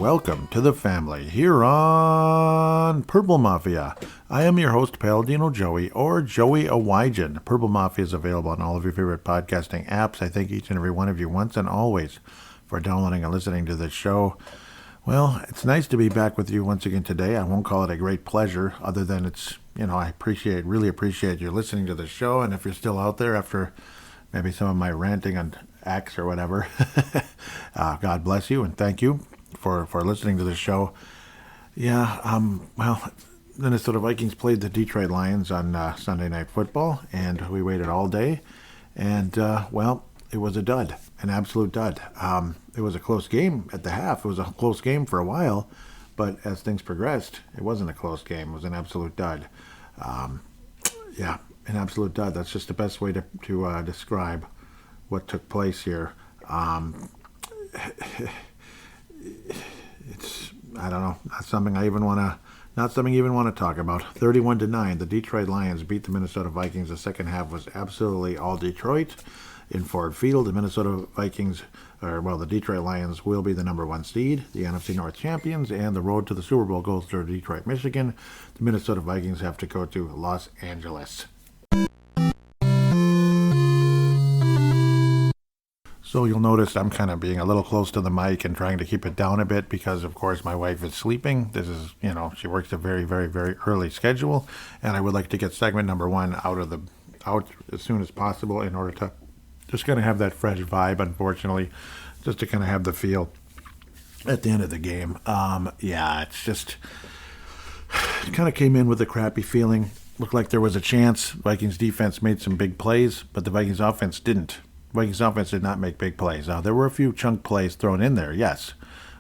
welcome to the family here on Purple Mafia. I am your host, Paladino Joey, or Joey Awijan. Purple Mafia is available on all of your favorite podcasting apps. I thank each and every one of you once and always for downloading and listening to this show. Well, it's nice to be back with you once again today. I won't call it a great pleasure, other than it's, I really appreciate you listening to the show. And if you're still out there after maybe some of my ranting on X or whatever, God bless you and thank you for listening to the show. Yeah, well, the Minnesota Vikings played the Detroit Lions on Sunday Night Football, and we waited all day, and, well, it was a dud, an absolute dud. It was a close game at the half. It was a close game for a while, but as things progressed, it wasn't a close game. It was an absolute dud. Yeah, an absolute dud. That's just the best way to describe what took place here. It's, I don't know, not something you even want to talk about. 31-9, the Detroit Lions beat the Minnesota Vikings. The second half was absolutely all Detroit. In Ford Field, the the Detroit Lions will be the number one seed, the NFC North champions, and the road to the Super Bowl goes to Detroit, Michigan. The Minnesota Vikings have to go to Los Angeles. So you'll notice I'm kind of being a little close to the mic and trying to keep it down a bit because, of course, my wife is sleeping. This is, she works a very, very, very early schedule, and I would like to get segment number one out as soon as possible in order to just kind of have that fresh vibe, unfortunately, just to kind of have the feel at the end of the game. It's just, it kind of came in with a crappy feeling. Looked like there was a chance. Vikings defense made some big plays, but the Vikings offense didn't. Vikings offense did not make big plays. Now, there were a few chunk plays thrown in there, yes,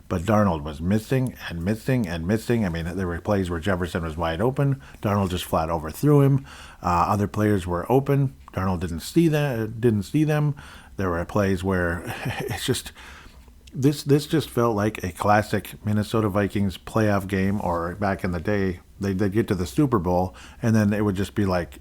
but Darnold was missing and missing and missing. I mean, there were plays where Jefferson was wide open. Darnold just flat overthrew him. Other players were open. Darnold didn't see them. There were plays where it's just this just felt like a classic Minnesota Vikings playoff game, or back in the day, they'd get to the Super Bowl, and then it would just be like,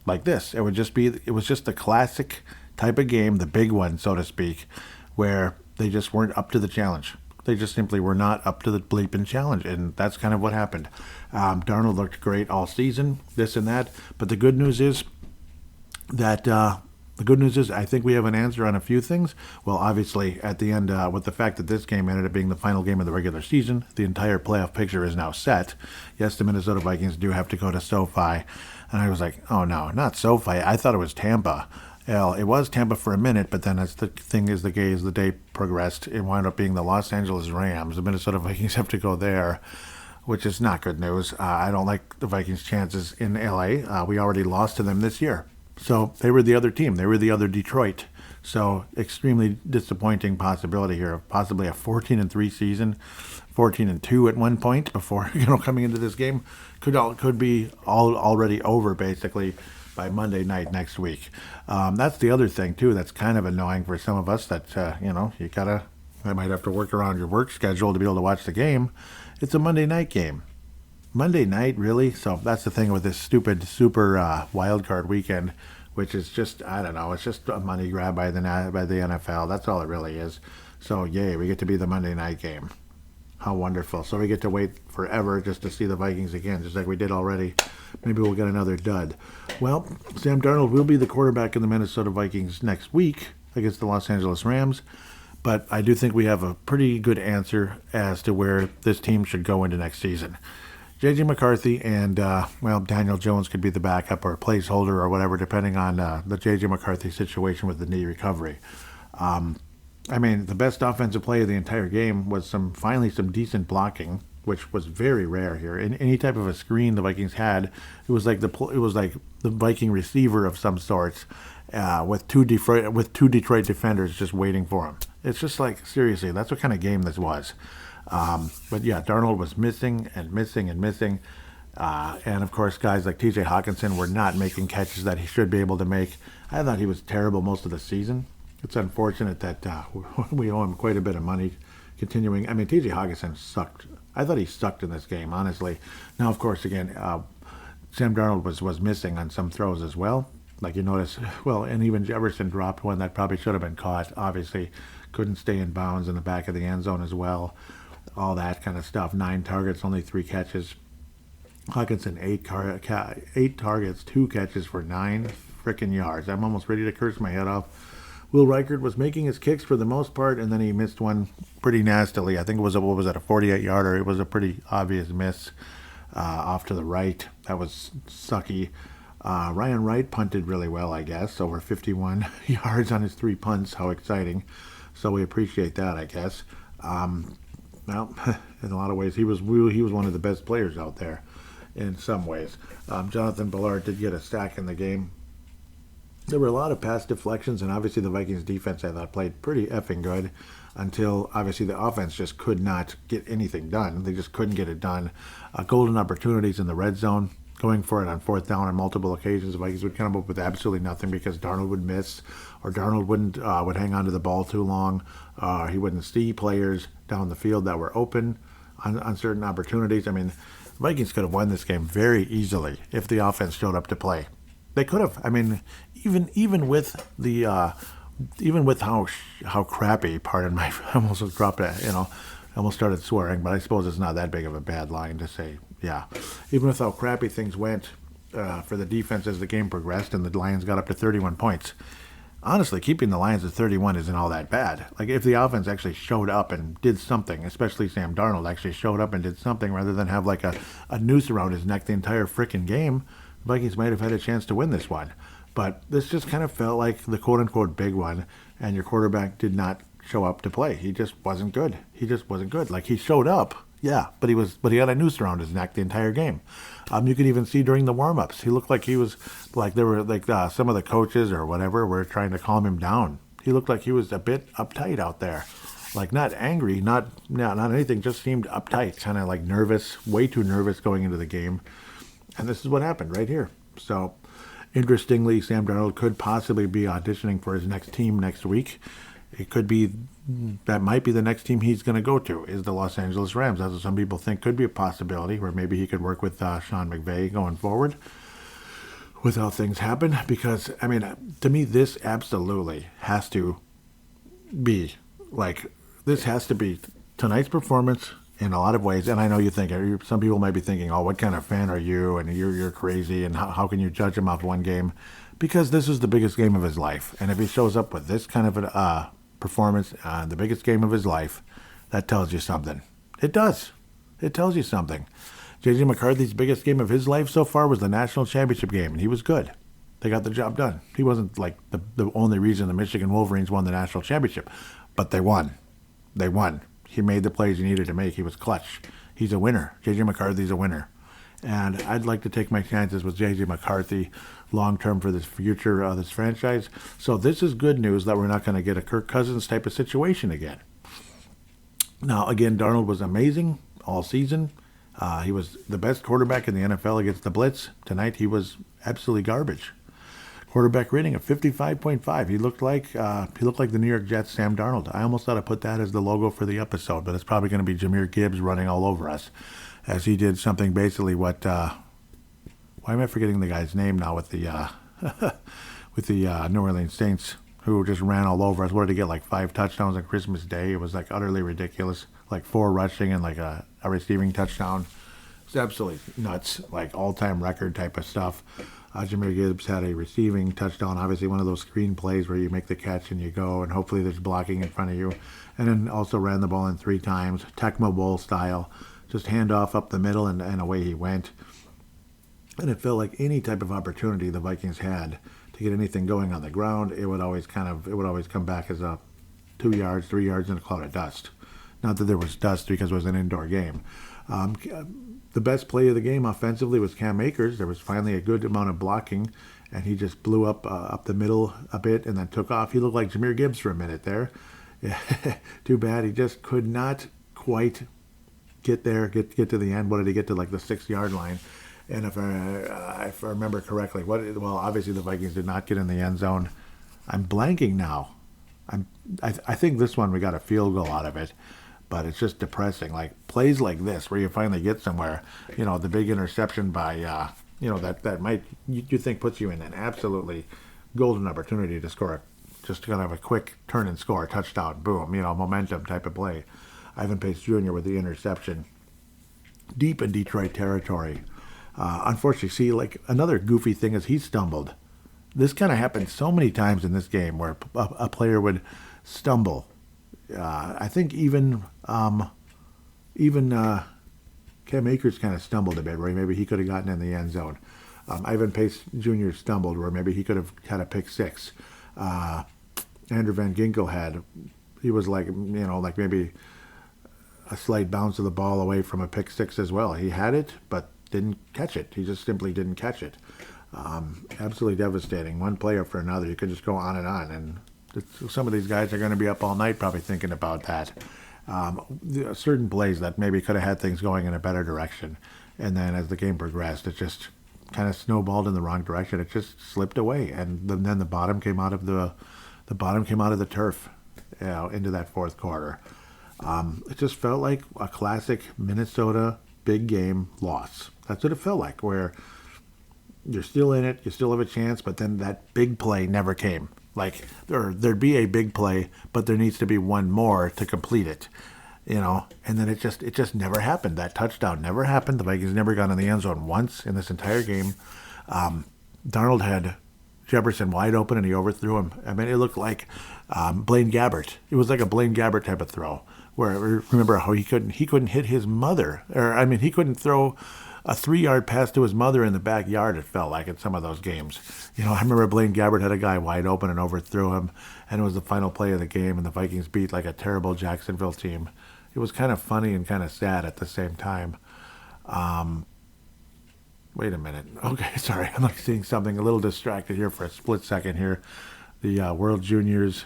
like this. It was just the classic type of game, the big one, so to speak, where they just weren't up to the challenge. They just simply were not up to the bleeping challenge, and that's kind of what happened. Darnold looked great all season, this and that, but the good news is that I think we have an answer on a few things. Well, obviously, at the end, with the fact that this game ended up being the final game of the regular season, the entire playoff picture is now set. Yes, the Minnesota Vikings do have to go to SoFi, and I was like, oh no, not SoFi. I thought it was Tampa. Well, it was Tampa for a minute, but then as the day progressed, it wound up being the Los Angeles Rams. The Minnesota Vikings have to go there, which is not good news. I don't like the Vikings' chances in LA. We already lost to them this year. So they were the other team. They were the other Detroit. So extremely disappointing possibility here of possibly a 14-3 season, 14-2 at one point before coming into this game. Could be already over basically by Monday night next week. That's the other thing too. That's kind of annoying for some of us. That I might have to work around your work schedule to be able to watch the game. It's a Monday night game. Monday night, really? So that's the thing with this stupid super wild card weekend, which is just, I don't know, it's just a money grab by the NFL. That's all it really is. So yay, we get to be the Monday night game. How wonderful. So we get to wait forever just to see the Vikings again, just like we did already. Maybe we'll get another dud. Well, Sam Darnold will be the quarterback of the Minnesota Vikings next week against the Los Angeles Rams. But I do think we have a pretty good answer as to where this team should go into next season. J.J. McCarthy and, Daniel Jones could be the backup or placeholder or whatever, depending on the J.J. McCarthy situation with the knee recovery. The best offensive play of the entire game was finally some decent blocking, which was very rare here. In any type of a screen the Vikings had, it was like the Viking receiver of some sorts, with two Detroit defenders just waiting for him. It's just like, seriously, that's what kind of game this was. But yeah, Darnold was missing and missing and missing. And of course, guys like TJ Hockenson were not making catches that he should be able to make. I thought he was terrible most of the season. It's unfortunate that we owe him quite a bit of money continuing. TJ Hockenson sucked. I thought he sucked in this game, honestly. Now, of course, again, Sam Darnold was missing on some throws as well. Like you notice, and even Jefferson dropped one that probably should have been caught. Obviously, couldn't stay in bounds in the back of the end zone as well. all that kind of stuff. 9 targets, only 3 catches. Hockenson, 8 targets, 2 catches for 9 freaking yards. I'm almost ready to curse my head off. Will Reichert was making his kicks for the most part, and then he missed one pretty nastily. I think it was a 48-yarder. It was a pretty obvious miss off to the right. That was sucky. Ryan Wright punted really well, I guess, over 51 yards on his 3 punts. How exciting. So we appreciate that, I guess. Well, in a lot of ways, he was one of the best players out there in some ways. Jonathan Ballard did get a sack in the game. There were a lot of pass deflections, and obviously the Vikings defense, I thought, played pretty effing good until obviously the offense just could not get anything done. They just couldn't get it done. Golden opportunities in the red zone, going for it on 4th down on multiple occasions. The Vikings would come up with absolutely nothing because Darnold would miss, or Darnold would hang on to the ball too long. He wouldn't see players down the field that were open on certain opportunities. I mean, the Vikings could have won this game very easily if the offense showed up to play. They could have. I mean, even with how crappy. Pardon my. I almost dropped it. I almost started swearing, but I suppose it's not that big of a bad line to say. Yeah, even with how crappy things went for the defense as the game progressed, and the Lions got up to 31 points. Honestly, keeping the Lions at 31 isn't all that bad. Like, if the offense actually showed up and did something, especially Sam Darnold actually showed up and did something rather than have like a noose around his neck the entire freaking game, the Vikings might have had a chance to win this one. But this just kind of felt like the quote-unquote big one, and your quarterback did not show up to play. He just wasn't good. Like, he showed up, yeah, but he had a noose around his neck the entire game. You could even see during the warm-ups, he looked like he was, like there were like some of the coaches or whatever were trying to calm him down. He looked like he was a bit uptight out there. Like, not angry, not anything, just seemed uptight, kind of like nervous, way too nervous going into the game. And this is what happened right here. So, interestingly, Sam Darnold could possibly be auditioning for his next team next week. It could be, that might be the next team he's going to go to, is the Los Angeles Rams. That's what some people think could be a possibility, where maybe he could work with Sean McVay going forward with how things happen. Because, I mean, to me, this absolutely has to be, like, this has to be tonight's performance in a lot of ways. And I know you think, some people might be thinking, oh, what kind of fan are you? And you're crazy. And how can you judge him off one game? Because this is the biggest game of his life. And if he shows up with this kind of a performance, the biggest game of his life, that tells you something. It does. It tells you something. J.J. McCarthy's biggest game of his life so far was the national championship game, and he was good. They got the job done. He wasn't like the only reason the Michigan Wolverines won the national championship, but they won. They won. He made the plays he needed to make. He was clutch. He's a winner. J.J. McCarthy's a winner. And I'd like to take my chances with J.J. McCarthy long-term for this future of this franchise. So this is good news that we're not going to get a Kirk Cousins type of situation again. Now, again, Darnold was amazing all season. He was the best quarterback in the NFL against the blitz. Tonight, he was absolutely garbage. Quarterback rating of 55.5. He looked like the New York Jets' Sam Darnold. I almost thought I put that as the logo for the episode, but it's probably going to be Jahmyr Gibbs running all over us, as he did something basically what. Why am I forgetting the guy's name now with the New Orleans Saints, who just ran all over us? What did he get, like 5 touchdowns on Christmas Day? It was like utterly ridiculous, like 4 rushing and like a receiving touchdown. It's absolutely nuts, like all-time record type of stuff. Jahmyr Gibbs had a receiving touchdown, obviously one of those screen plays where you make the catch and you go, and hopefully there's blocking in front of you. And then also ran the ball in 3 times, Tecmo Bowl style, just handoff up the middle, and away he went. And it felt like any type of opportunity the Vikings had to get anything going on the ground, it would always come back as a 2 yards, 3 yards in a cloud of dust. Not that there was dust because it was an indoor game. The best play of the game offensively was Cam Akers. There was finally a good amount of blocking, and he just blew up the middle a bit and then took off. He looked like Jahmyr Gibbs for a minute there. Too bad he just could not quite get there, get to the end. What did he get to, like the 6-yard line? And if I remember correctly, obviously the Vikings did not get in the end zone. I'm blanking now. I think this one we got a field goal out of it, but it's just depressing. Like plays like this where you finally get somewhere, the big interception by, that might, you think puts you in an absolutely golden opportunity to score, just kind of a quick turn and score, touchdown, boom, momentum type of play. Ivan Pace Jr. with the interception deep in Detroit territory. Unfortunately, see, like another goofy thing is he stumbled. This kind of happened so many times in this game where a player would stumble. I think even Cam Akers kind of stumbled a bit, where maybe he could have gotten in the end zone. Ivan Pace Jr. stumbled, where maybe he could have had a pick six. Andrew Van Ginkel he was like maybe a slight bounce of the ball away from a pick six as well. He had it, but didn't catch it. He just simply didn't catch it. Absolutely devastating. One play after another. You could just go on, and some of these guys are going to be up all night probably thinking about that. Certain plays that maybe could have had things going in a better direction, and then as the game progressed, it just kind of snowballed in the wrong direction. It just slipped away, and then the bottom came out of the turf, into that fourth quarter. It just felt like a classic Minnesota big game loss. That's what it felt like, where you're still in it, you still have a chance, but then that big play never came. Like there'd be a big play, but there needs to be one more to complete it, and then it just never happened. That touchdown never happened. The Vikings never got in the end zone once in this entire game. Darnold had Jefferson wide open and he overthrew him. I mean, it looked like Blaine Gabbert. It was like a Blaine Gabbert type of throw. Where remember how he couldn't hit his mother, he couldn't throw a 3-yard pass to his mother in the backyard. It felt like in some of those games. I remember Blaine Gabbert had a guy wide open and overthrew him, and it was the final play of the game, and the Vikings beat like a terrible Jacksonville team. It was kind of funny and kind of sad at the same time. Wait a minute. Okay, sorry. I'm like seeing something a little distracted here for a split second here. The World Juniors,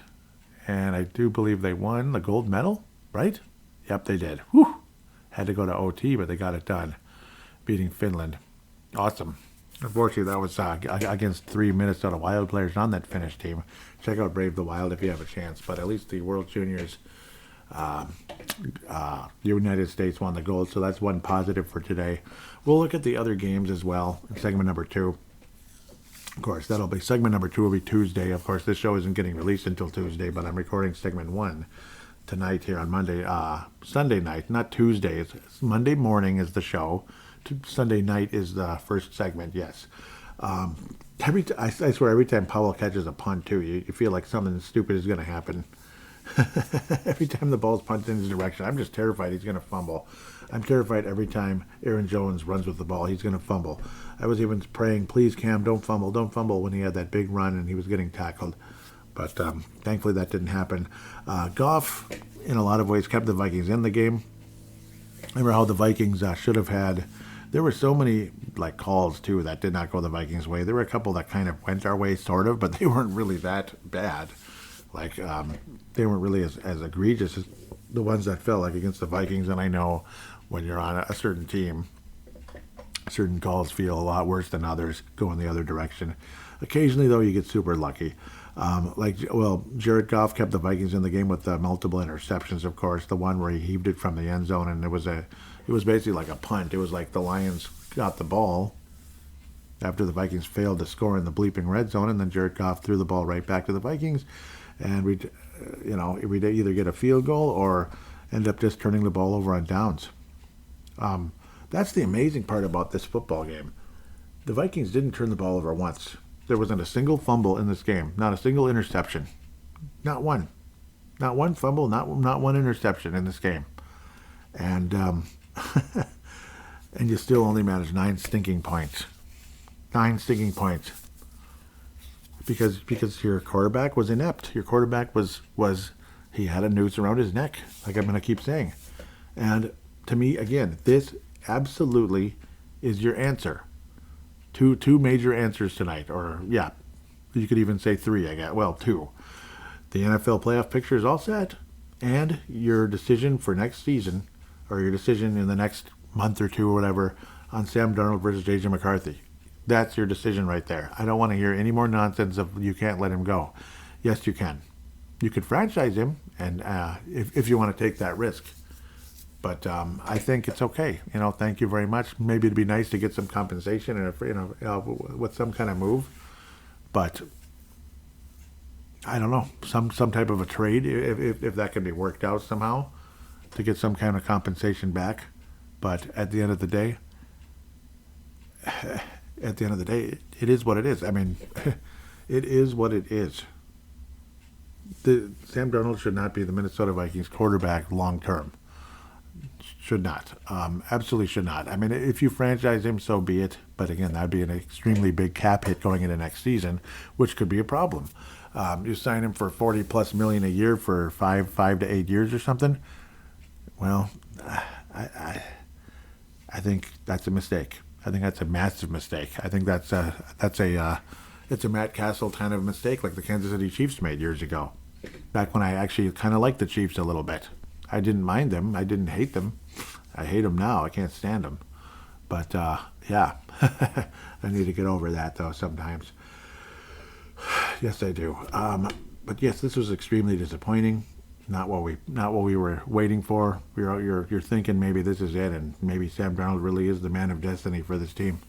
and I do believe they won the gold medal, right? Yep, they did. Whew. Had to go to OT, but they got it done, beating Finland. Awesome. Unfortunately, that was against 3 Minnesota Wild players on that Finnish team. Check out Brave the Wild if you have a chance. But at least the World Juniors, the United States won the gold, so that's one positive for today. We'll look at the other games as well in segment number 2. Of course, segment number 2 will be Tuesday. Of course, this show isn't getting released until Tuesday, but I'm recording segment 1 tonight here on Monday, Sunday night, not Tuesday. It's Monday morning is the show. Sunday night is the first segment, yes. I swear, every time Powell catches a punt, too, you feel like something stupid is going to happen. Every time the ball's punted in his direction, I'm just terrified he's going to fumble. I'm terrified every time Aaron Jones runs with the ball, he's going to fumble. I was even praying, please, Cam, don't fumble, when he had that big run and he was getting tackled. But thankfully that didn't happen. Goff, in a lot of ways, kept the Vikings in the game. Remember how the Vikings should have had... There were so many calls, too, that did not go the Vikings' way. There were a couple that kind of went our way, sort of, but they weren't really that bad. They weren't really as egregious as the ones that fell against the Vikings. And I know when you're on a certain team, certain calls feel a lot worse than others going the other direction. Occasionally, though, you get super lucky. Jared Goff kept the Vikings in the game with multiple interceptions, of course. The one where he heaved it from the end zone, and it was basically like a punt. It was like the Lions got the ball after the Vikings failed to score in the bleeping red zone, and then Jared Goff threw the ball right back to the Vikings, and we'd either get a field goal or end up just turning the ball over on downs. That's the amazing part about this football game. The Vikings didn't turn the ball over once. There wasn't a single fumble in this game, not a single interception, not one fumble, not one interception in this game, and and you still only managed 9 stinking points, because your quarterback was inept. Your quarterback was he had a noose around his neck, like I'm going to keep saying, and to me again, this absolutely is your answer. Two major answers tonight, or yeah, you could even say 3, I guess. Well, 2. The NFL playoff picture is all set, and your decision for next season, or your decision in the next month or 2 or whatever, on Sam Darnold versus J.J. McCarthy. That's your decision right there. I don't want to hear any more nonsense of you can't let him go. Yes, you can. You could franchise him, and if you want to take that risk. But I think it's okay. Thank you very much. Maybe it'd be nice to get some compensation and with some kind of move. But I don't know, some type of a trade if that can be worked out somehow. to get some kind of compensation back. But at the end of the day, it is what it is. I mean, it is what it is. Sam Darnold should not be the Minnesota Vikings quarterback long term. Should not. Absolutely should not. I mean, if you franchise him, so be it. But again, that'd be an extremely big cap hit going into next season, which could be a problem. You sign him for $40+ million a year for 5 to 8 years or something. Well, I think that's a mistake. I think that's a massive mistake. I think it's a Matt Castle kind of mistake, like the Kansas City Chiefs made years ago. Back when I actually kind of liked the Chiefs a little bit. I didn't mind them. I didn't hate them. I hate them now. I can't stand them. But yeah, I need to get over that though sometimes. Yes, I do. But yes, this was extremely disappointing. Not what we were waiting for. You're thinking maybe this is it, and maybe Sam Darnold really is the man of destiny for this team.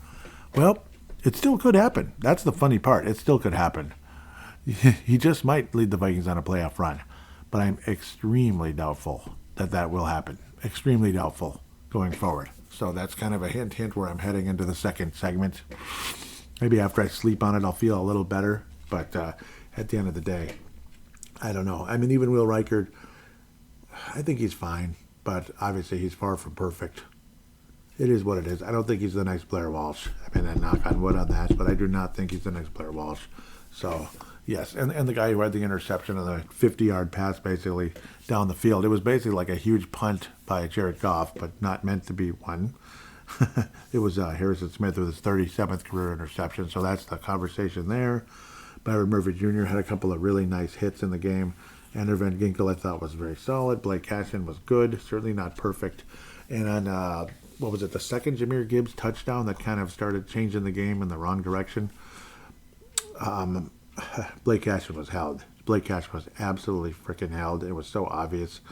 Well, it still could happen. That's the funny part. It still could happen. He just might lead the Vikings on a playoff run, but I'm extremely doubtful that will happen. Extremely doubtful going forward. So that's kind of a hint where I'm heading into the second segment. Maybe after I sleep on it, I'll feel a little better. But at the end of the day, I don't know. I mean, even Will Reichard, I think he's fine, but obviously he's far from perfect. It is what it is. I don't think he's the next Blair Walsh. I mean, I knock on wood on that, but I do not think he's the next Blair Walsh. So, yes, and the guy who had the interception of the 50-yard pass basically down the field, it was basically like a huge punt by Jared Goff, but not meant to be one. It was Harrison Smith with his 37th career interception, so that's the conversation there. Byron Murphy Jr. had a couple of really nice hits in the game. Andrew Van Ginkel I thought was very solid. Blake Cashin was good, certainly not perfect. And on, what was it, the second Jahmyr Gibbs touchdown that kind of started changing the game in the wrong direction, Blake Cashin was held. Blake Cashin was absolutely freaking held. It was so obvious.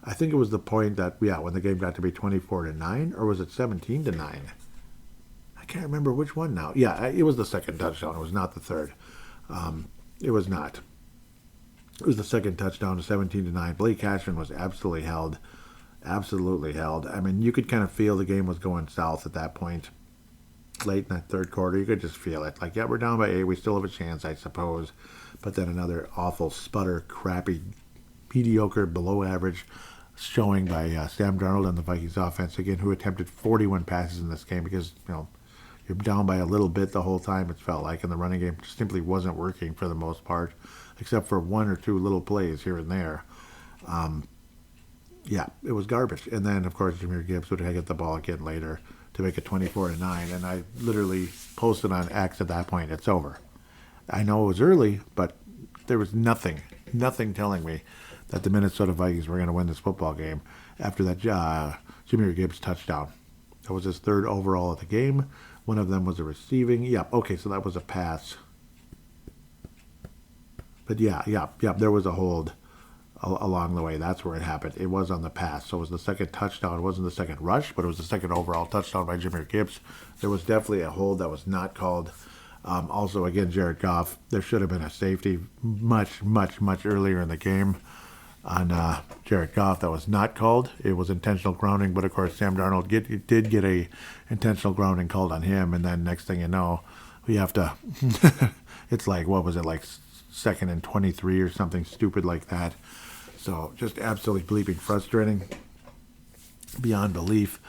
I think it was the point that, when the game got to be 24-9, or was it 17-9? I can't remember which one now. Yeah, it was the second touchdown. It was not the third. It was not. It was the second touchdown, 17-9. Blake Cashin was absolutely held. Absolutely held. I mean, you could kind of feel the game was going south at that point. Late in that third quarter, you could just feel it. Like, we're down by 8. We still have a chance, I suppose. But then another awful sputter, crappy, mediocre, below average showing by Sam Darnold and the Vikings offense, again, who attempted 41 passes in this game because, you're down by a little bit the whole time, it felt like, and the running game simply wasn't working for the most part, except for one or two little plays here and there. It was garbage. And then, of course, Jahmyr Gibbs would get the ball again later to make it 24-9, and I literally posted on X at that point, it's over. I know it was early, but there was nothing telling me that the Minnesota Vikings were going to win this football game after that Jahmyr Gibbs touchdown. That was his third overall of the game. One of them was a receiving. So that was a pass. But there was a hold along the way. That's where it happened. It was on the pass. So it was the second touchdown. It wasn't the second rush, but it was the second overall touchdown by Jahmyr Gibbs. There was definitely a hold that was not called. Also, again, Jared Goff, there should have been a safety much, much, much earlier in the game on Jared Goff that was not called. It was intentional grounding, but of course Sam Darnold did get a intentional grounding called on him, and then next thing you know, we have to, it's like, what was it, like 2nd and 23 or something stupid like that. So just absolutely bleeping frustrating, beyond belief.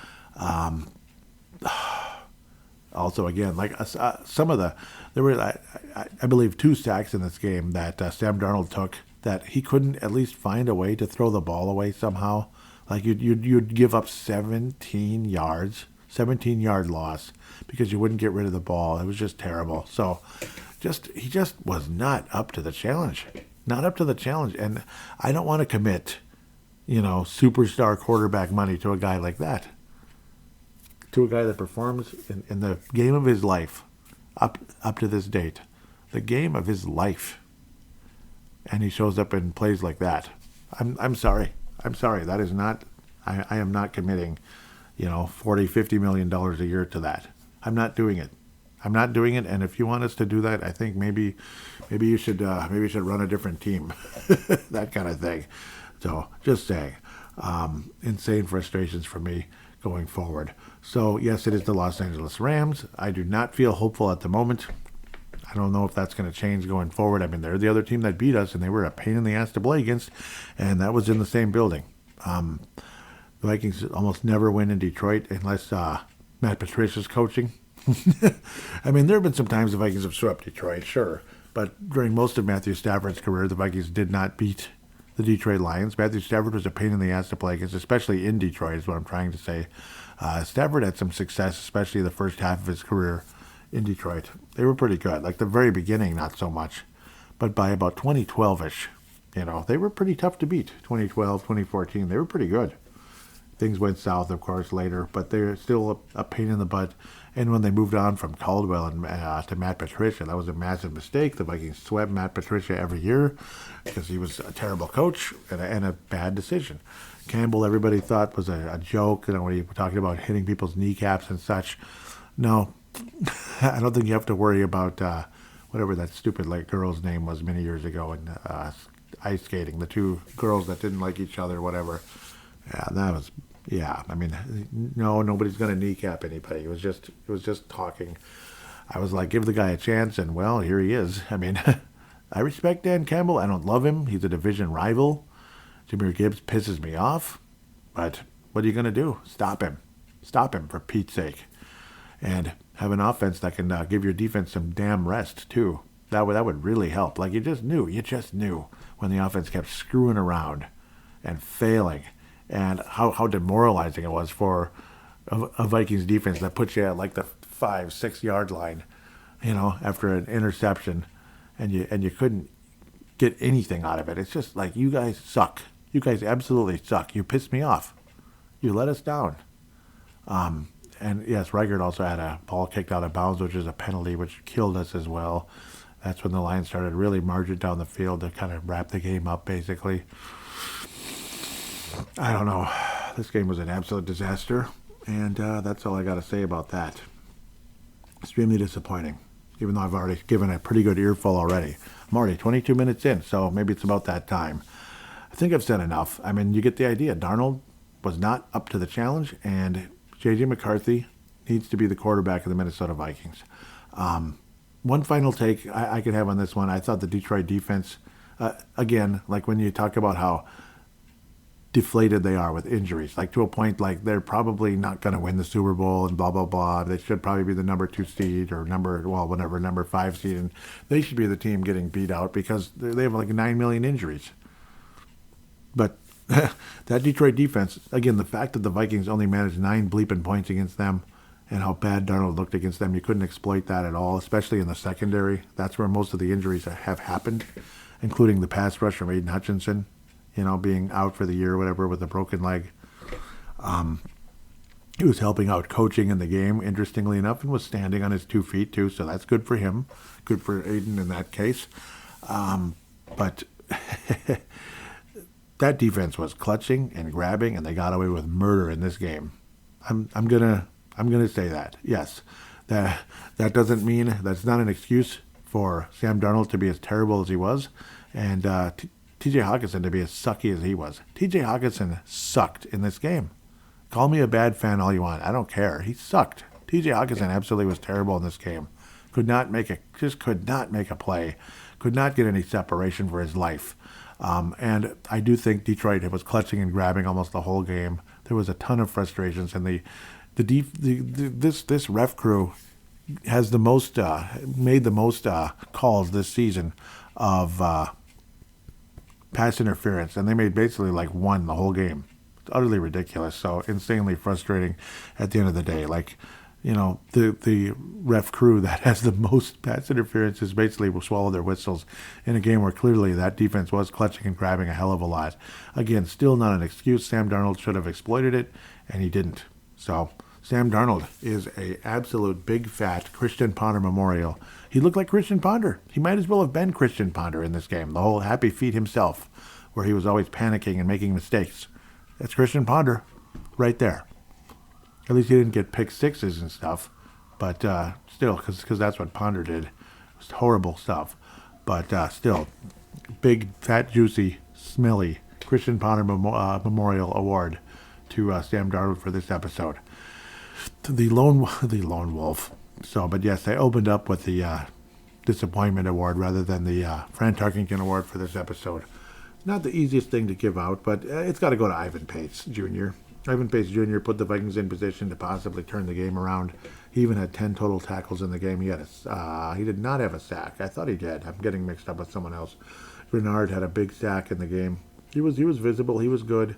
Also, again, like there were, I believe, 2 sacks in this game that Sam Darnold took that he couldn't at least find a way to throw the ball away somehow. Like you'd give up 17 yard loss because you wouldn't get rid of the ball. It was just terrible. So he just was not up to the challenge. Not up to the challenge. And I don't want to commit, superstar quarterback money to a guy like that. To a guy that performs in the game of his life up to this date. The game of his life. And he shows up and plays like that. I'm sorry. That is not, I am not committing, $40-50 million a year to that. I'm not doing it. And if you want us to do that, I think maybe you should run a different team, that kind of thing. So just saying. Insane frustrations for me going forward. So, yes, it is the Los Angeles Rams. I do not feel hopeful at the moment. I don't know if that's going to change going forward. I mean, they're the other team that beat us, and they were a pain in the ass to play against, and that was in the same building. The Vikings almost never win in Detroit unless Matt Patricia's coaching. I mean, there have been some times the Vikings have swept Detroit, sure, but during most of Matthew Stafford's career, the Vikings did not beat the Detroit Lions. Matthew Stafford was a pain in the ass to play against, especially in Detroit, is what I'm trying to say. Stafford had some success, especially the first half of his career in Detroit. They were pretty good. Like the very beginning, not so much. But by about 2012-ish, they were pretty tough to beat. 2012, 2014, they were pretty good. Things went south, of course, later, but they're still a pain in the butt. And when they moved on from Caldwell and to Matt Patricia, that was a massive mistake. The Vikings swept Matt Patricia every year because he was a terrible coach and a bad decision. Campbell, everybody thought was a joke, when he was talking about hitting people's kneecaps and such. No, I don't think you have to worry about whatever that stupid girl's name was many years ago in ice skating. The two girls that didn't like each other, whatever. Yeah, that was. Yeah, I mean, no, nobody's going to kneecap anybody. It was just talking. I was like, give the guy a chance, and well, here he is. I mean, I respect Dan Campbell. I don't love him. He's a division rival. Jahmyr Gibbs pisses me off. But what are you going to do? Stop him. Stop him, for Pete's sake. And have an offense that can give your defense some damn rest, too. That would really help. You just knew when the offense kept screwing around and failing. And how demoralizing it was for a Vikings defense that puts you at the 5-6 yard line, after an interception, and you couldn't get anything out of it. It's just you guys suck. You guys absolutely suck. You pissed me off. You let us down. And yes, Reichert also had a ball kicked out of bounds, which is a penalty, which killed us as well. That's when the Lions started really marching down the field to kind of wrap the game up, basically. I don't know. This game was an absolute disaster, and that's all I got to say about that. Extremely disappointing, even though I've already given a pretty good earful already. I'm already 22 minutes in, so maybe it's about that time. I think I've said enough. I mean, you get the idea. Darnold was not up to the challenge, and J.J. McCarthy needs to be the quarterback of the Minnesota Vikings. One final take I could have on this one. I thought the Detroit defense, again, when you talk about how deflated they are with injuries, to a point they're probably not going to win the Super Bowl and blah, blah, blah. They should probably be the number 2 seed or number 5 seed, and they should be the team getting beat out because they have 9 million injuries. But that Detroit defense, again, the fact that the Vikings only managed 9 bleeping points against them and how bad Darnold looked against them, you couldn't exploit that at all, especially in the secondary. That's where most of the injuries have happened, including the pass rush from Aiden Hutchinson, being out for the year or whatever with a broken leg. He was helping out coaching in the game, interestingly enough, and was standing on his 2 feet, too, so that's good for him. Good for Aiden in that case. But that defense was clutching and grabbing, and they got away with murder in this game. I'm gonna say that. Yes, that doesn't mean that's not an excuse for Sam Darnold to be as terrible as he was, and T.J. Hockenson to be as sucky as he was. T.J. Hockenson sucked in this game. Call me a bad fan all you want. I don't care. He sucked. T.J. Hockenson absolutely was terrible in this game. Could not make a play. Could not get any separation for his life. And I do think Detroit was clutching and grabbing almost the whole game. There was a ton of frustrations, and this ref crew has the most made the most calls this season of pass interference, and they made basically one the whole game. It's utterly ridiculous. So insanely frustrating at the end of the day. The ref crew that has the most pass interferences basically will swallow their whistles in a game where clearly that defense was clutching and grabbing a hell of a lot. Again, still not an excuse. Sam Darnold should have exploited it, and he didn't. So Sam Darnold is a absolute big fat Christian Ponder memorial. He looked like Christian Ponder. He might as well have been Christian Ponder in this game. The whole happy feet himself, where he was always panicking and making mistakes. That's Christian Ponder right there. At least he didn't get pick sixes and stuff, but still, because that's what Ponder did. It was horrible stuff, but still, big, fat, juicy, smelly Christian Ponder Memorial Award to Sam Darnold for this episode. The lone wolf. So, but yes, they opened up with the disappointment award rather than the Fran Tarkington award for this episode. Not the easiest thing to give out, but it's got to go to Ivan Pace Jr. Ivan Pace Jr. put the Vikings in position to possibly turn the game around. He even had 10 total tackles in the game. He did not have a sack. I thought he did. I'm getting mixed up with someone else. Renard had a big sack in the game. He was visible. He was good.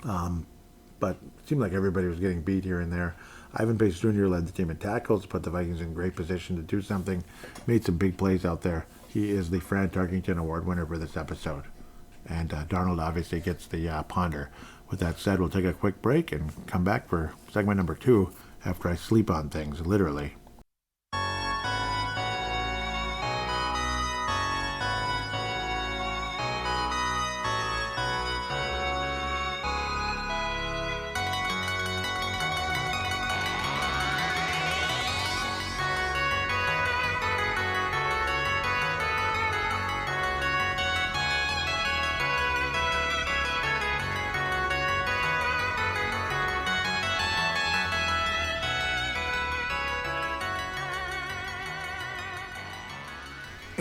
But it seemed like everybody was getting beat here and there. Ivan Pace Jr. led the team in tackles, put the Vikings in great position to do something, made some big plays out there. He is the Fran Tarkington Award winner for this episode. And Darnold obviously gets the Ponder. With that said, we'll take a quick break and come back for segment number 2 after I sleep on things, literally.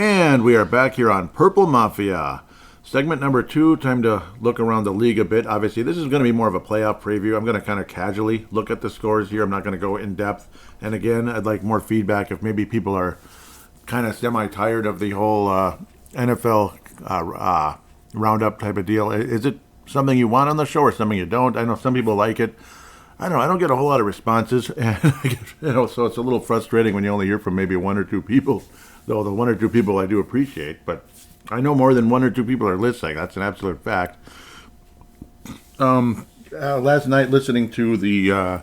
And we are back here on Purple Mafia. Segment number 2, time to look around the league a bit. Obviously, this is going to be more of a playoff preview. I'm going to kind of casually look at the scores here. I'm not going to go in depth. And again, I'd like more feedback if maybe people are kind of semi-tired of the whole NFL roundup type of deal. Is it something you want on the show or something you don't? I know some people like it. I don't know. I don't get a whole lot of responses. And so it's a little frustrating when you only hear from maybe 1 or 2 people. Though the 1 or 2 people I do appreciate, but I know more than 1 or 2 people are listening. That's an absolute fact. Last night, listening to the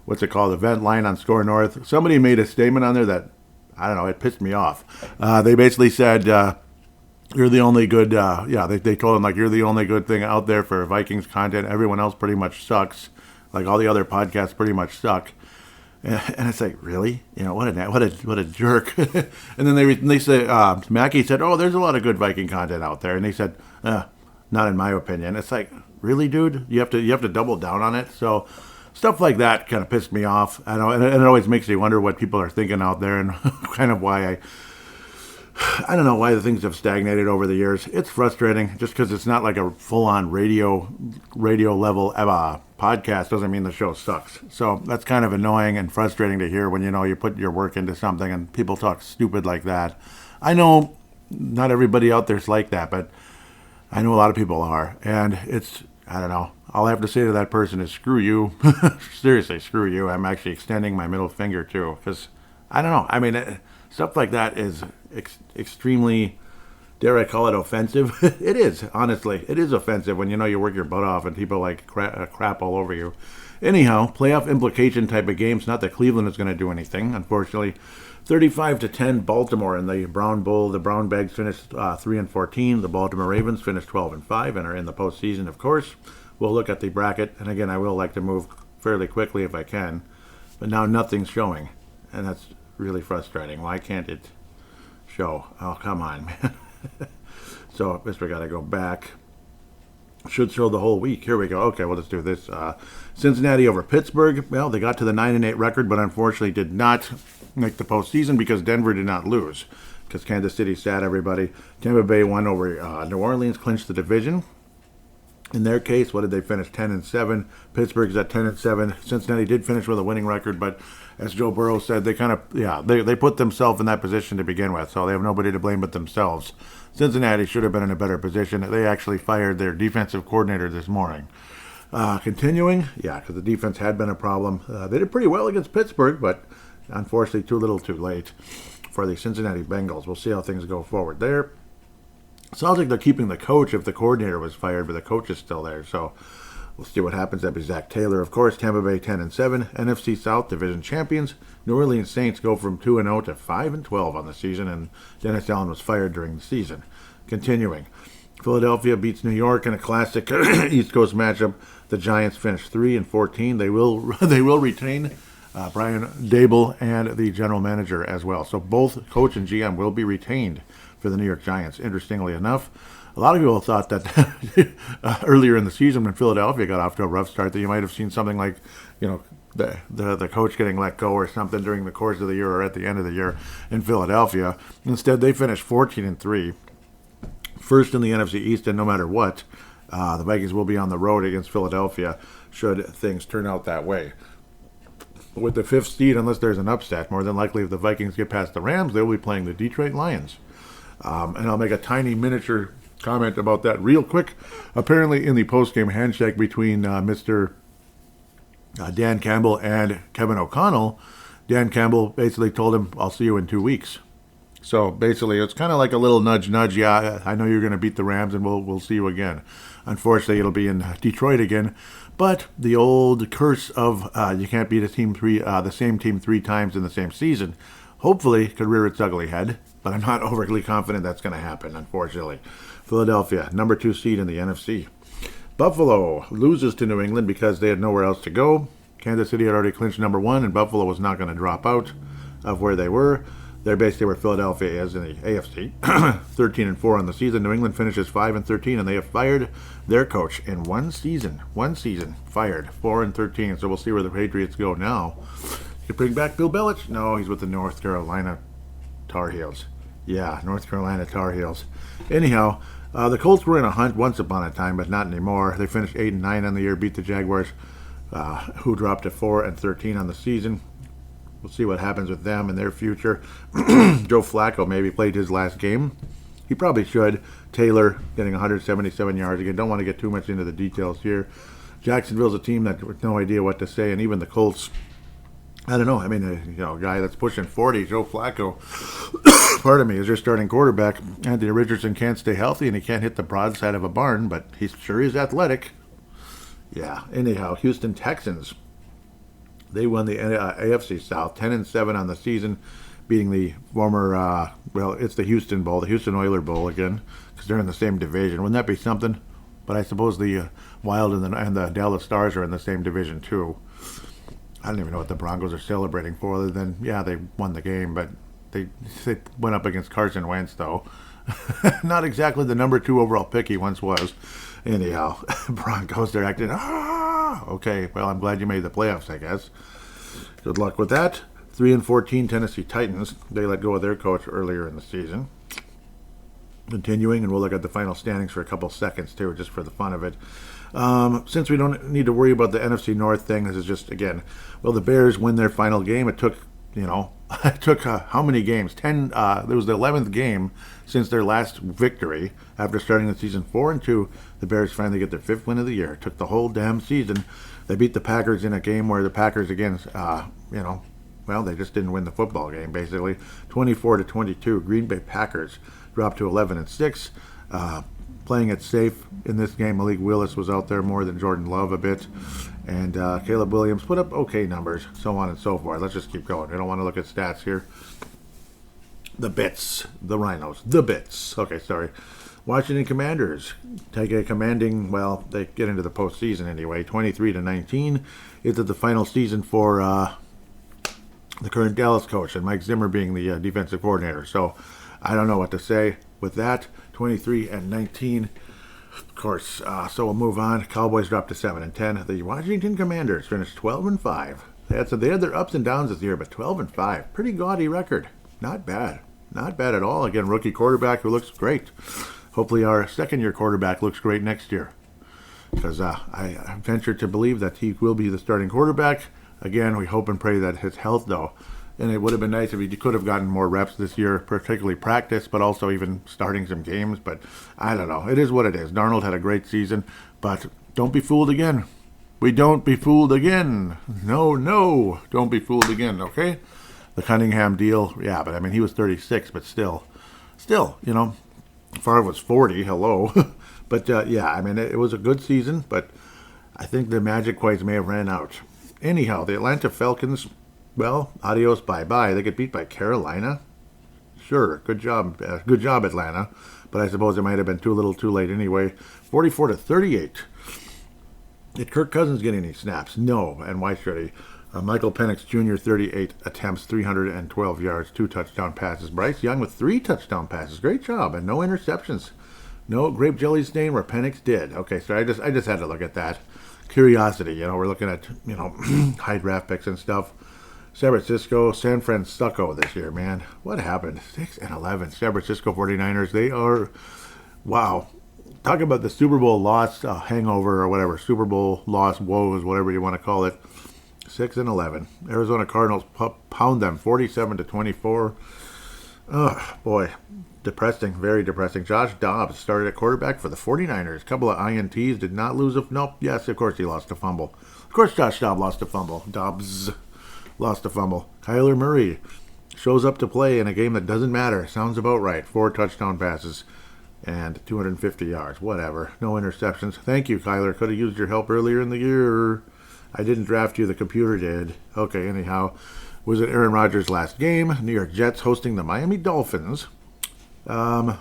event line on Score North, somebody made a statement on there that, I don't know, it pissed me off. They basically said, you're the only good, they told him, like, you're the only good thing out there for Vikings content. Everyone else pretty much sucks. Like, all the other podcasts pretty much suck. And it's like, really? What a jerk. And then they say, Mackey said, oh, there's a lot of good Viking content out there. And they said, not in my opinion. It's like, really, dude? You have to double down on it. So stuff like that kind of pissed me off. I know, and it always makes me wonder what people are thinking out there and kind of why I don't know why the things have stagnated over the years. It's frustrating just because it's not like a full-on radio level podcast doesn't mean the show sucks. So that's kind of annoying and frustrating to hear when you put your work into something and people talk stupid like that. I know not everybody out there's like that, but I know a lot of people are. And I don't know. All I have to say to that person is screw you. Seriously, screw you. I'm actually extending my middle finger too because I don't know. I mean, stuff like that is extremely, dare I call it, offensive? It is, honestly. It is offensive when you work your butt off and people like crap all over you. Anyhow, playoff implication type of games. Not that Cleveland is going to do anything, unfortunately. 35-10 Baltimore in the Brown Bowl. The Brown Bags finished 3-14. The Baltimore Ravens finished 12-5 and are in the postseason, of course. We'll look at the bracket, and again, I will like to move fairly quickly if I can. But now nothing's showing, and that's really frustrating. Why can't it show? Oh, come on, man. So, I guess we got to go back. Should show the whole week. Here we go. Okay, we'll just do this. Cincinnati over Pittsburgh. Well, they got to the 9-8 record, but unfortunately did not make the postseason because Denver did not lose. Because Kansas City sat everybody. Tampa Bay won over New Orleans, clinched the division. In their case, what did they finish? 10-7. Pittsburgh's at 10-7. Cincinnati did finish with a winning record, but as Joe Burrow said, they they put themselves in that position to begin with, so they have nobody to blame but themselves. Cincinnati should have been in a better position. They actually fired their defensive coordinator this morning. Continuing, because the defense had been a problem. They did pretty well against Pittsburgh, but unfortunately too little too late for the Cincinnati Bengals. We'll see how things go forward there. Sounds like they're keeping the coach if the coordinator was fired, but the coach is still there. So we'll see what happens. That'd be Zach Taylor, of course. Tampa Bay 10-7, NFC South Division champions. New Orleans Saints go from 2-0 to 5-12 on the season, and Dennis Allen was fired during the season. Continuing, Philadelphia beats New York in a classic East Coast matchup. The Giants finished 3-14. They will retain Brian Dable and the general manager as well. So both coach and GM will be retained for the New York Giants, interestingly enough. A lot of people thought that earlier in the season when Philadelphia got off to a rough start that you might have seen something like, you know, the coach getting let go or something during the course of the year or at the end of the year in Philadelphia. Instead, they finished 14-3, first in the NFC East, and no matter what, the Vikings will be on the road against Philadelphia should things turn out that way. With the 5th seed, unless there's an upset, more than likely if the Vikings get past the Rams, they'll be playing the Detroit Lions. And I'll make a tiny miniature comment about that real quick. Apparently in the post-game handshake between Mr. Dan Campbell and Kevin O'Connell, Dan Campbell basically told him, I'll see you in 2 weeks. So basically, it's kind of like a little nudge. Yeah, I know you're going to beat the Rams, and we'll see you again. Unfortunately, it'll be in Detroit again. But the old curse of you can't beat the same team 3 times in the same season, hopefully could rear its ugly head. But I'm not overly confident that's going to happen, unfortunately. Philadelphia, number 2 seed in the NFC. Buffalo loses to New England because they had nowhere else to go. Kansas City had already clinched number 1, and Buffalo was not going to drop out of where they were. They're basically where Philadelphia is in the AFC. 13-4 on the season. New England finishes 5-13, and they have fired their coach in one season. Fired 4-13. So we'll see where the Patriots go now. You could bring back Bill Belichick. No, he's with the North Carolina Tar Heels. Yeah, North Carolina Tar Heels. Anyhow, the Colts were in a hunt once upon a time, but not anymore. They finished 8-9 on the year, beat the Jaguars, who dropped to 4-13 on the season. We'll see what happens with them and their future. Joe Flacco maybe played his last game. He probably should. Taylor getting 177 yards. Again, don't want to get too much into the details here. Jacksonville's a team that with no idea what to say, and even the Colts, I don't know. I mean, a guy that's pushing 40, Joe Flacco, pardon me, is your starting quarterback. Anthony Richardson can't stay healthy, and he can't hit the broadside of a barn, but he sure is athletic. Yeah, anyhow, Houston Texans. They won the AFC South, 10-7 on the season, beating the former, it's the Houston Bowl, the Houston Oiler Bowl again, because they're in the same division. Wouldn't that be something? But I suppose the Wild and the Dallas Stars are in the same division too. I don't even know what the Broncos are celebrating for, other than, yeah, they won the game, but they went up against Carson Wentz, though. Not exactly the number 2 overall pick he once was. Anyhow, Broncos, they're acting, okay, well, I'm glad you made the playoffs, I guess. Good luck with that. 3-14 Tennessee Titans. They let go of their coach earlier in the season. Continuing, and we'll look at the final standings for a couple seconds, too, just for the fun of it. Since we don't need to worry about the NFC North thing, this is just, again, well, the Bears win their final game. It took, it took how many games? 10, there was the 11th game since their last victory. After starting the season 4-2, the Bears finally get their 5th win of the year. It took the whole damn season. They beat the Packers in a game where the Packers, again, they just didn't win the football game, basically. 24-22, Green Bay Packers dropped to 11-6. Playing it safe in this game, Malik Willis was out there more than Jordan Love a bit. And Caleb Williams put up okay numbers, so on and so forth. Let's just keep going. I don't want to look at stats here. The Bits, the Rhinos, the Bits. Okay, sorry. Washington Commanders take a commanding, well, they get into the postseason anyway, 23-19. It's the final season for the current Dallas coach, and Mike Zimmer being the defensive coordinator. So I don't know what to say with that. 23-19. Of course, so we'll move on. Cowboys dropped to 7-10. The Washington Commanders finished 12-5. They had their ups and downs this year, but 12-5. Pretty gaudy record. Not bad. Not bad at all. Again, rookie quarterback who looks great. Hopefully our second-year quarterback looks great next year. Because I venture to believe that he will be the starting quarterback. Again, we hope and pray that his health, though. And it would have been nice if he could have gotten more reps this year, particularly practice, but also even starting some games. But I don't know. It is what it is. Darnold had a great season, but don't be fooled again. We don't be fooled again. No, don't be fooled again, okay? The Cunningham deal, yeah, but I mean, he was 36, but still, Favre was 40, hello. But yeah, I mean, it was a good season, but I think the magic quays may have ran out. Anyhow, the Atlanta Falcons, well, adios, bye-bye. They get beat by Carolina. Sure, good job, Atlanta. But I suppose it might have been too little too late anyway. 44-38. Did Kirk Cousins get any snaps? No, and why should he? Michael Penix Jr., 38 attempts, 312 yards, 2 touchdown passes. Bryce Young with 3 touchdown passes. Great job, and no interceptions No grape jelly stain where Penix did. Okay, so I just had to look at that. Curiosity, we're looking at, high draft picks and stuff. San Francisco, San Francisco this year, man. What happened? 6-11. San Francisco 49ers, they are, wow. Talk about the Super Bowl loss hangover or whatever. Super Bowl loss woes, whatever you want to call it. 6-11. Arizona Cardinals pound them 47-24. Oh, boy. Depressing, very depressing. Josh Dobbs started at quarterback for the 49ers. A couple of INTs, did not lose a... Nope, yes, of course he lost a fumble. Of course Josh Dobbs lost a fumble. Dobbs lost a fumble. Kyler Murray shows up to play in a game that doesn't matter. Sounds about right. 4 touchdown passes and 250 yards. Whatever. No interceptions. Thank you, Kyler. Could have used your help earlier in the year. I didn't draft you. The computer did. Okay, anyhow. Was it Aaron Rodgers' last game? New York Jets hosting the Miami Dolphins. Yeah,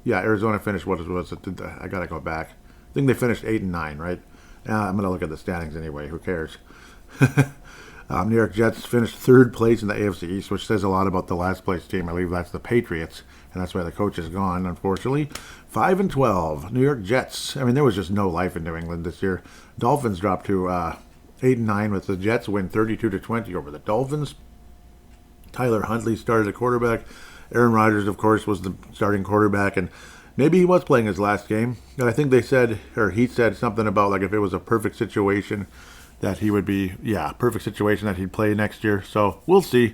Arizona finished, what was it? I gotta go back. I think they finished 8-9, right? I'm gonna look at the standings anyway. Who cares? New York Jets finished 3rd place in the AFC East, which says a lot about the last place team. I believe that's the Patriots, and that's why the coach is gone, unfortunately. 5-12, New York Jets. I mean, there was just no life in New England this year. Dolphins dropped to 8-9, with the Jets win 32-20 over the Dolphins. Tyler Huntley started at quarterback. Aaron Rodgers, of course, was the starting quarterback, and maybe he was playing his last game. And I think they said, or he said something about, like, if it was a perfect situation, that he would be, perfect situation that he'd play next year. So we'll see.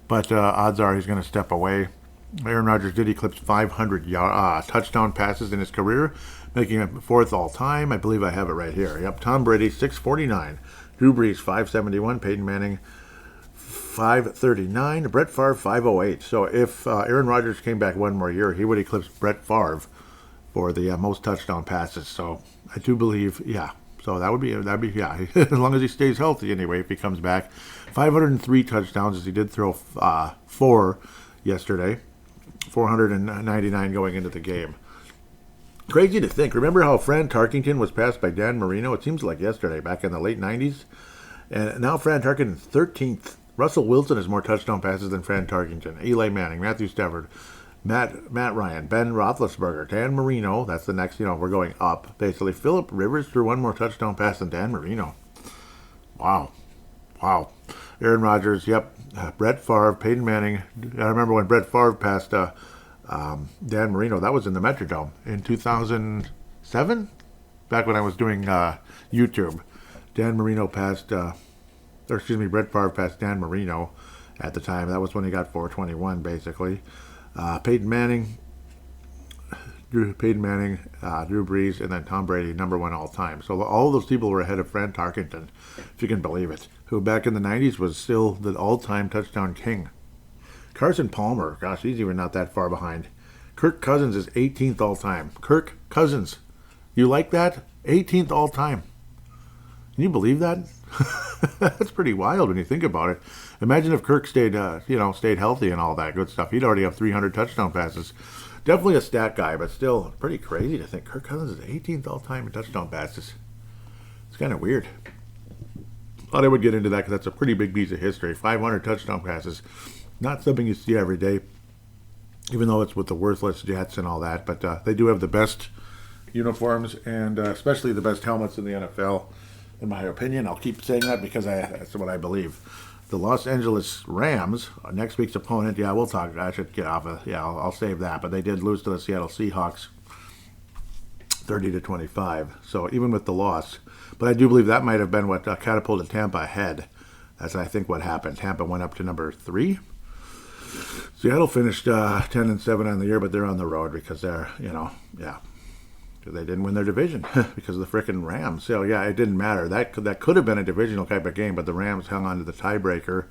But odds are he's going to step away. Aaron Rodgers did eclipse 500 touchdown passes in his career, making him 4th all-time. I believe I have it right here. Yep, Tom Brady, 649. Drew Brees, 571. Peyton Manning, 539. Brett Favre, 508. So if Aaron Rodgers came back one more year, he would eclipse Brett Favre for the most touchdown passes. So I do believe, So that'd be as long as he stays healthy anyway. If he comes back, 503 touchdowns, as he did throw 4 yesterday. 499 going into the game. Crazy to think. Remember how Fran Tarkenton was passed by Dan Marino? It seems like yesterday, back in the late 90s. And now Fran Tarkenton's 13th. Russell Wilson has more touchdown passes than Fran Tarkenton. Eli Manning, Matthew Stafford, Matt Ryan, Ben Roethlisberger, Dan Marino. That's the next, we're going up, basically. Phillip Rivers threw 1 more touchdown pass than Dan Marino. Wow. Aaron Rodgers, yep. Brett Favre, Peyton Manning. I remember when Brett Favre passed Dan Marino. That was in the Metrodome in 2007, back when I was doing YouTube. Brett Favre passed Dan Marino at the time. That was when he got 421, basically. Peyton Manning, Drew Brees, and then Tom Brady, number 1 all time. So all those people were ahead of Fran Tarkenton, if you can believe it, who back in the 90s was still the all-time touchdown king. Carson Palmer, gosh, he's even not that far behind. Kirk Cousins is 18th all time. Kirk Cousins, you like that? 18th all time. Can you believe that? That's pretty wild when you think about it. Imagine if Kirk stayed healthy and all that good stuff. He'd already have 300 touchdown passes. Definitely a stat guy, but still pretty crazy to think Kirk Cousins is 18th all time in touchdown passes. It's kind of weird. Thought I would get into that because that's a pretty big piece of history. 500 touchdown passes. Not something you see every day, even though it's with the worthless Jets and all that. But they do have the best uniforms and especially the best helmets in the NFL, in my opinion. I'll keep saying that because that's what I believe. The Los Angeles Rams, next week's opponent, we'll talk. I should get off of, I'll save that. But they did lose to the Seattle Seahawks 30-25. So even with the loss, but I do believe that might have been what catapulted Tampa ahead. That's, I think, what happened. Tampa went up to number 3. Seattle finished 10-7 on the year, but they're on the road because they're, they didn't win their division because of the frickin' Rams. So, it didn't matter. That could have been a divisional type of game, but the Rams hung on to the tiebreaker.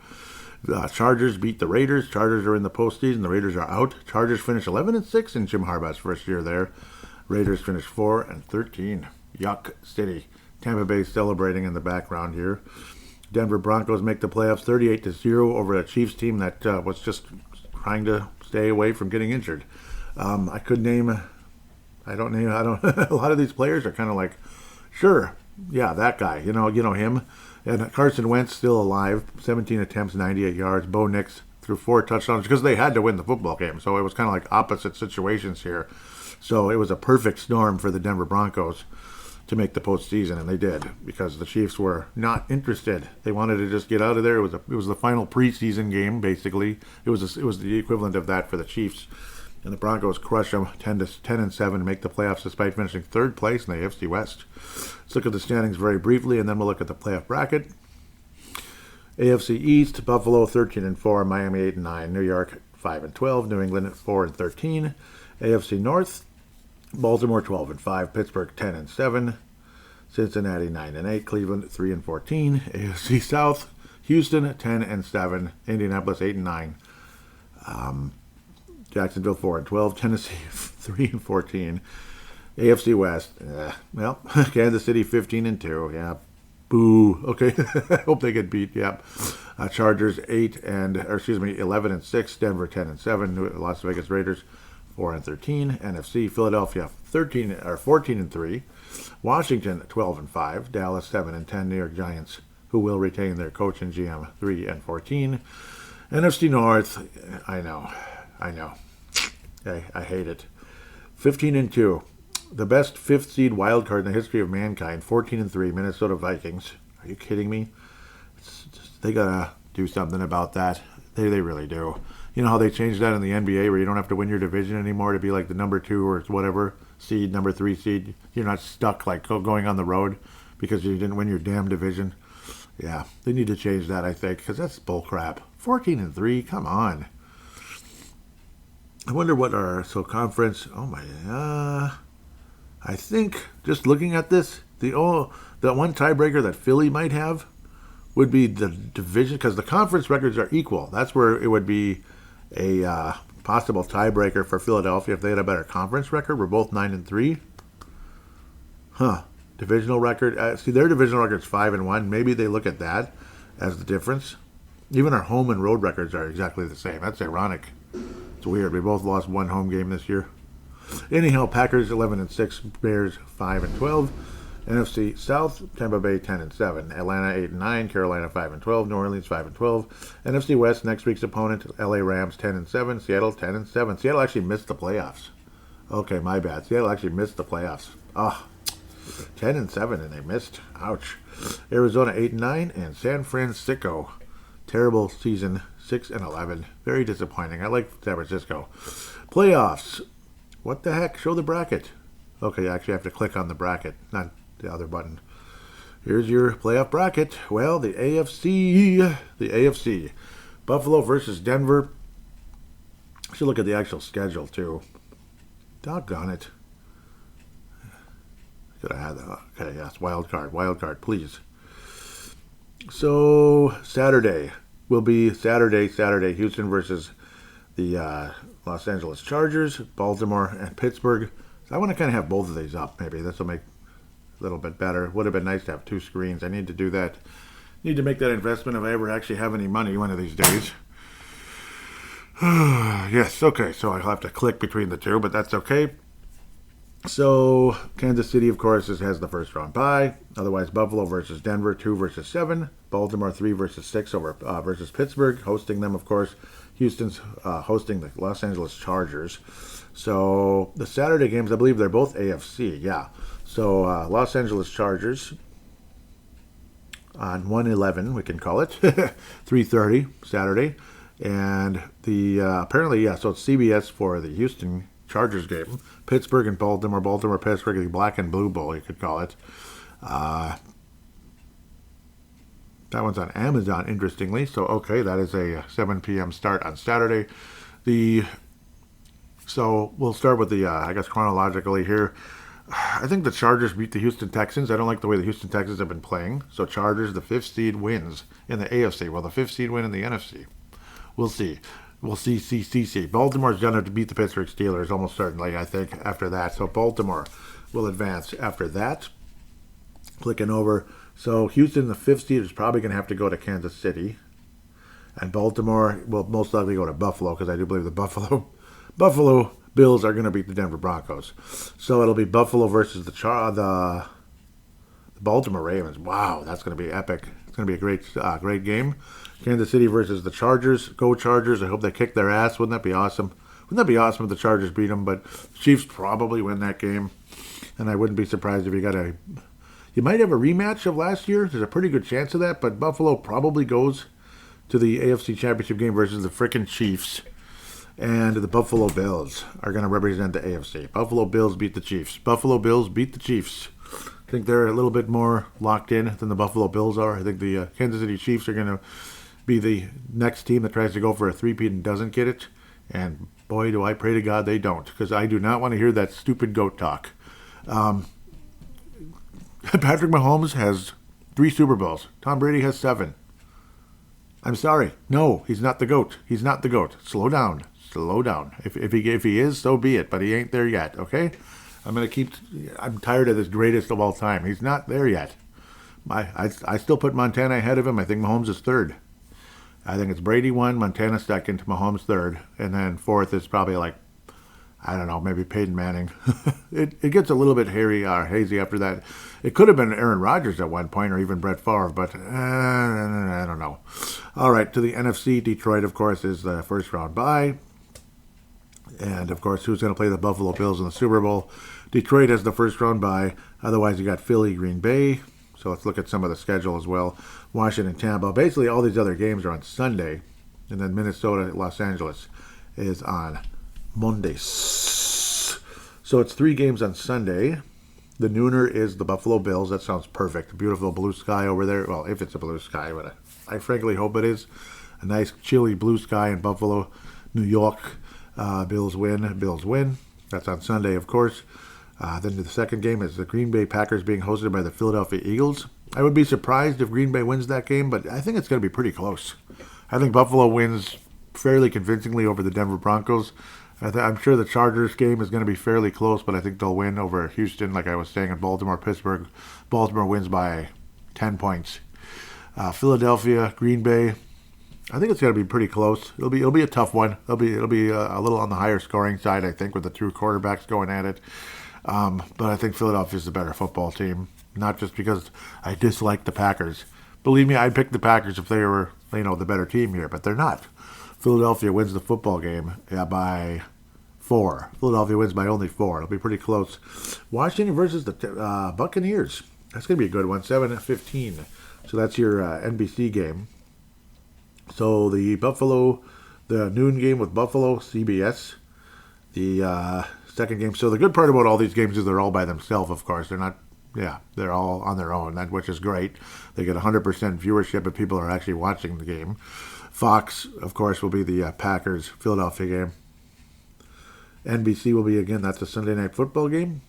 The Chargers beat the Raiders. Chargers are in the postseason. The Raiders are out. Chargers finished 11-6 in Jim Harbaugh's first year there. Raiders finished 4-13. Yuck City. Tampa Bay celebrating in the background here. Denver Broncos make the playoffs 38-0 over a Chiefs team that was just trying to stay away from getting injured. I could name... I don't. A lot of these players are kind of like, sure, that guy. You know him. And Carson Wentz still alive, 17 attempts, 98 yards. Bo Nix threw 4 touchdowns because they had to win the football game. So it was kind of like opposite situations here. So it was a perfect storm for the Denver Broncos to make the postseason, and they did, because the Chiefs were not interested. They wanted to just get out of there. It was the final preseason game, basically. It was the equivalent of that for the Chiefs, and the Broncos crushed them 10-7 to make the playoffs, despite finishing third place in the AFC West. Let's look at the standings very briefly, and then we'll look at the playoff bracket. AFC East: Buffalo 13-4, Miami 8-9, New York 5-12, New England 4-13. AFC North: Baltimore 12-5, Pittsburgh 10-7, Cincinnati 9-8, Cleveland 3-14. AFC South: Houston 10-7, Indianapolis 8-9, Jacksonville 4-12, Tennessee 3-14. AFC West, Kansas City 15-2. Yeah, boo. Okay, hope they get beat. Yeah, Chargers 11-6, Denver 10-7, Las Vegas Raiders 4-13. NFC: Philadelphia 14-3, Washington 12-5, Dallas 7-10, New York Giants, who will retain their coach and GM, 3-14. NFC North, I know, I hate it. 15-2, the best fifth seed wild card in the history of mankind, 14-3, Minnesota Vikings. Are you kidding me? They gotta do something about that. They really do. You know how they changed that in the NBA, where you don't have to win your division anymore to be like the number 2 or whatever seed, number 3 seed. You're not stuck like going on the road because you didn't win your damn division. Yeah, they need to change that, I think, because that's bullcrap. 14-3, come on. I wonder what our conference. Oh my, I think just looking at this, the one tiebreaker that Philly might have would be the division, because the conference records are equal. That's where it would be a possible tiebreaker for Philadelphia if they had a better conference record. We're both 9-3. Divisional record. See, their divisional record's 5-1. Maybe they look at that as the difference. Even our home and road records are exactly the same. That's ironic. It's weird. We both lost one home game this year. Anyhow, Packers 11-6, Bears 5-12. NFC South: Tampa Bay 10-7, Atlanta 8-9, Carolina 5-12, New Orleans 5-12. NFC West: next week's opponent, LA Rams 10-7, Seattle 10-7. Seattle actually missed the playoffs. Okay, my bad. Seattle actually missed the playoffs. 10-7, and they missed. Ouch. Arizona 8-9, and San Francisco, terrible season, 6-11. Very disappointing. I like San Francisco. Playoffs. What the heck? Show the bracket. Okay, I actually have to click on the bracket, not the other button. Here's your playoff bracket. Well, the AFC. Buffalo versus Denver. I should look at the actual schedule, too. Doggone it. Could have had that. Okay, yes, wild card, please. So, Saturday will be Saturday, Houston versus the Los Angeles Chargers, Baltimore, and Pittsburgh. So I want to kind of have both of these up, maybe. This will make a little bit better. Would have been nice to have 2 screens. I need to do that. Need to make that investment if I ever actually have any money one of these days. Yes, okay, so I'll have to click between the 2, but that's okay. So, Kansas City, of course, has the first round bye. Otherwise, Buffalo versus Denver, 2 versus 7. Baltimore, 3 versus 6 versus Pittsburgh. Hosting them, of course. Houston's hosting the Los Angeles Chargers. So, the Saturday games, I believe they're both AFC, yeah. So, Los Angeles Chargers on 1/11, we can call it, 3:30 Saturday. And the apparently, yeah, so it's CBS for the Houston Chargers game. Pittsburgh and Baltimore, Pittsburgh, the Black and Blue Bowl, you could call it. That one's on Amazon, interestingly. So, okay, that is a 7 p.m. start on Saturday. So we'll start with the, I guess, chronologically here. I think the Chargers beat the Houston Texans. I don't like the way the Houston Texans have been playing. So Chargers, the 5th seed, wins in the AFC. Will the 5th seed win in the NFC? We'll see. We'll see. Baltimore's going to beat the Pittsburgh Steelers almost certainly, I think, after that. So Baltimore will advance after that. Clicking over. So Houston, the 5th seed, is probably going to have to go to Kansas City. And Baltimore will most likely go to Buffalo, because I do believe the Buffalo Bills are going to beat the Denver Broncos. So it'll be Buffalo versus the Baltimore Ravens. Wow, that's going to be epic. It's going to be a great game. Kansas City versus the Chargers. Go Chargers. I hope they kick their ass. Wouldn't that be awesome? Wouldn't that be awesome if the Chargers beat them? But Chiefs probably win that game. And I wouldn't be surprised if you might have a rematch of last year. There's a pretty good chance of that. But Buffalo probably goes to the AFC Championship game versus the frickin' Chiefs. And the Buffalo Bills are going to represent the AFC. Buffalo Bills beat the Chiefs. Buffalo Bills beat the Chiefs. I think they're a little bit more locked in than the Buffalo Bills are. I think the Kansas City Chiefs are going to be the next team that tries to go for a three-peat and doesn't get it. And boy, do I pray to God they don't, because I do not want to hear that stupid GOAT talk. Patrick Mahomes has 3 Super Bowls. Tom Brady has 7. I'm sorry. No, he's not the GOAT. He's not the GOAT. Slow down. Slow down. If he is, so be it. But he ain't there yet, okay? I'm tired of this greatest of all time. He's not there yet. I still put Montana ahead of him. I think Mahomes is 3rd. I think it's Brady 1, Montana 2nd, Mahomes 3rd. And then 4th is probably I don't know, maybe Peyton Manning. It gets a little bit hairy or hazy after that. It could have been Aaron Rodgers at one point or even Brett Favre, but I don't know. All right, to the NFC, Detroit, of course, is the first round bye. And, of course, who's going to play the Buffalo Bills in the Super Bowl? Detroit has the first round bye. Otherwise, you got Philly, Green Bay. So let's look at some of the schedule as well. Washington, Tampa. Basically, all these other games are on Sunday. And then Minnesota, Los Angeles is on Mondays. So it's 3 games on Sunday. The nooner is the Buffalo Bills. That sounds perfect. Beautiful blue sky over there. Well, if it's a blue sky, but I frankly hope it is. A nice chilly blue sky in Buffalo, New York. Bills win. That's on Sunday, of course. Then the second game is the Green Bay Packers being hosted by the Philadelphia Eagles. I would be surprised if Green Bay wins that game, but I think it's going to be pretty close. I think Buffalo wins fairly convincingly over the Denver Broncos. I'm sure the Chargers game is going to be fairly close, but I think they'll win over Houston, like I was saying, in Baltimore, Pittsburgh. Baltimore wins by 10 points. Philadelphia, Green Bay. I think it's going to be pretty close. It'll be a tough one. It'll be a little on the higher scoring side, I think, with the 2 quarterbacks going at it. But I think Philadelphia's the better football team, not just because I dislike the Packers. Believe me, I'd pick the Packers if they were, the better team here, but they're not. Philadelphia wins the football game by 4. Philadelphia wins by only 4. It'll be pretty close. Washington versus the Buccaneers. That's going to be a good one, 7-15. So that's your NBC game. So the noon game with Buffalo, CBS. The second game. So the good part about all these games is they're all by themselves, of course. They're all on their own, which is great. They get 100% viewership if people are actually watching the game. Fox, of course, will be the Packers-Philadelphia game. NBC will be, again, that's a Sunday Night Football game.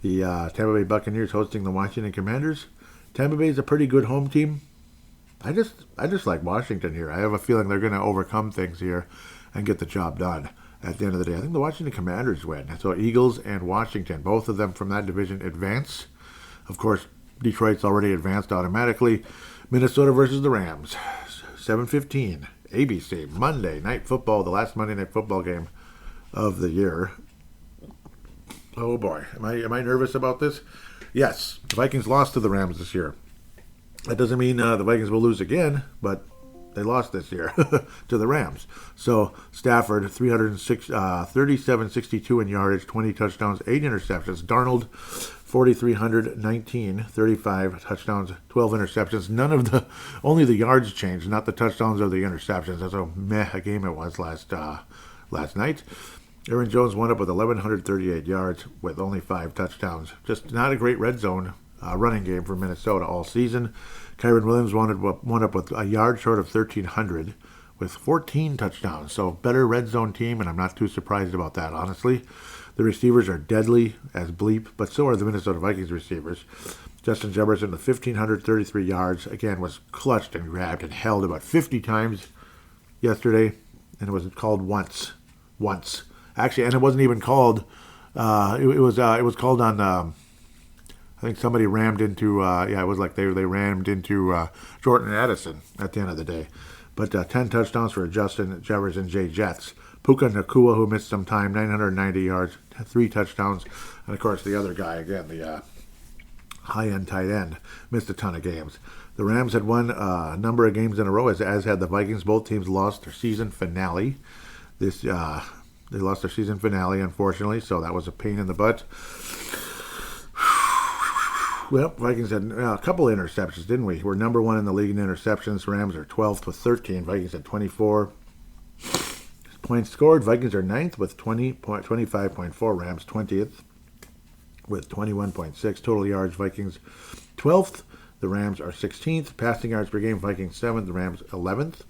The Tampa Bay Buccaneers hosting the Washington Commanders. Tampa Bay is a pretty good home team. I just like Washington here. I have a feeling they're going to overcome things here and get the job done at the end of the day. I think the Washington Commanders win. So Eagles and Washington, both of them from that division advance. Of course, Detroit's already advanced automatically. Minnesota versus the Rams. 7:15, ABC, Monday Night Football, the last Monday Night Football game of the year. Oh boy, am I nervous about this? Yes, the Vikings lost to the Rams this year. That doesn't mean the Vikings will lose again, but they lost this year to the Rams. So Stafford, 37-62 in yardage, 20 touchdowns, 8 interceptions. Darnold, 4,319, 35 touchdowns, 12 interceptions. Only the yards changed, not the touchdowns or the interceptions. That's how meh a game it was last night. Aaron Jones wound up with 1,138 yards with only 5 touchdowns. Just not a great red zone running game for Minnesota all season. Kyron Williams wound up with a yard short of 1,300 with 14 touchdowns. So better red zone team, and I'm not too surprised about that, honestly. The receivers are deadly as bleep, but so are the Minnesota Vikings receivers. Justin Jefferson, with 1,533 yards, again, was clutched and grabbed and held about 50 times yesterday, and it was called once. Actually, and it wasn't even called. It was called on. I think somebody rammed into. It was like they rammed into Jordan Addison at the end of the day. But 10 touchdowns for Justin Jefferson, Jay Jets. Puka Nacua, who missed some time, 990 yards, 3 touchdowns, and of course the other guy again, the high-end tight end, missed a ton of games. The Rams had won a number of games in a row, as had the Vikings. Both teams lost their season finale. They lost their season finale, unfortunately, so that was a pain in the butt. Well, Vikings had a couple of interceptions, didn't we? We're number one in the league in interceptions. Rams are 12th with 13. Vikings had 24. Points scored, Vikings are 9th with 25.4. Rams 20th with 21.6. Total yards, Vikings 12th. The Rams are 16th. Passing yards per game, Vikings 7th. The Rams 11th.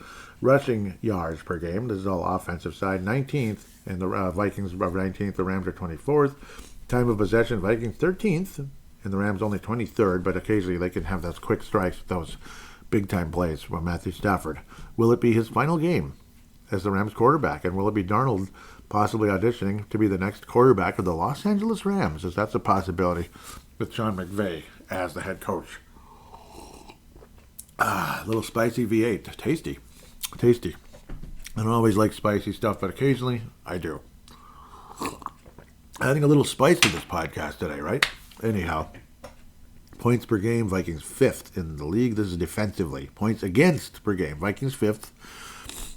Rushing yards per game, this is all offensive side, 19th. And the Vikings are 19th. The Rams are 24th. Time of possession, Vikings 13th. And the Rams only 23rd, but occasionally they can have those quick strikes, those big-time plays from Matthew Stafford. Will it be his final game as the Rams quarterback? And will it be Darnold possibly auditioning to be the next quarterback of the Los Angeles Rams? As that's a possibility with Sean McVay as the head coach. A little spicy V8. Tasty. Tasty. I don't always like spicy stuff, but occasionally I do. Adding a little spice to this podcast today, right? Anyhow, points per game, Vikings 5th in the league. This is defensively. Points against per game, Vikings 5th.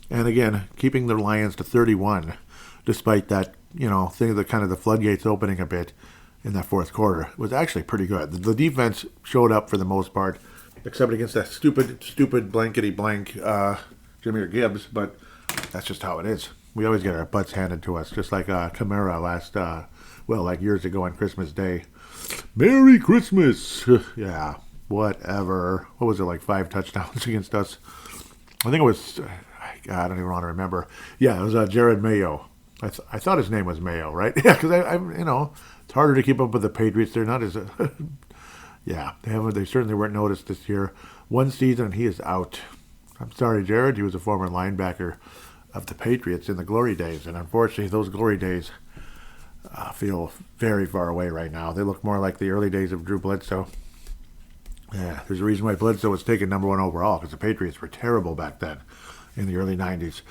And again, keeping the Lions to 31, despite that, thing that kind of the floodgates opening a bit in that fourth quarter, was actually pretty good. The defense showed up for the most part, except against that stupid blankety-blank Jahmyr Gibbs, but that's just how it is. We always get our butts handed to us, just like Kamara last, like years ago on Christmas Day. Merry Christmas! Yeah, whatever. What was it, like 5 touchdowns against us? I think it was, I don't even want to remember. Yeah, it was Jared Mayo. I thought his name was Mayo, right? Yeah, because it's harder to keep up with the Patriots. They're not as, they certainly weren't noticed this year. One season and he is out. I'm sorry, Jared. He was a former linebacker of the Patriots in the glory days, and unfortunately, those glory days feel very far away right now. They look more like the early days of Drew Bledsoe. Yeah, there's a reason why Bledsoe was taken number 1 overall, because the Patriots were terrible back then in the early 90s.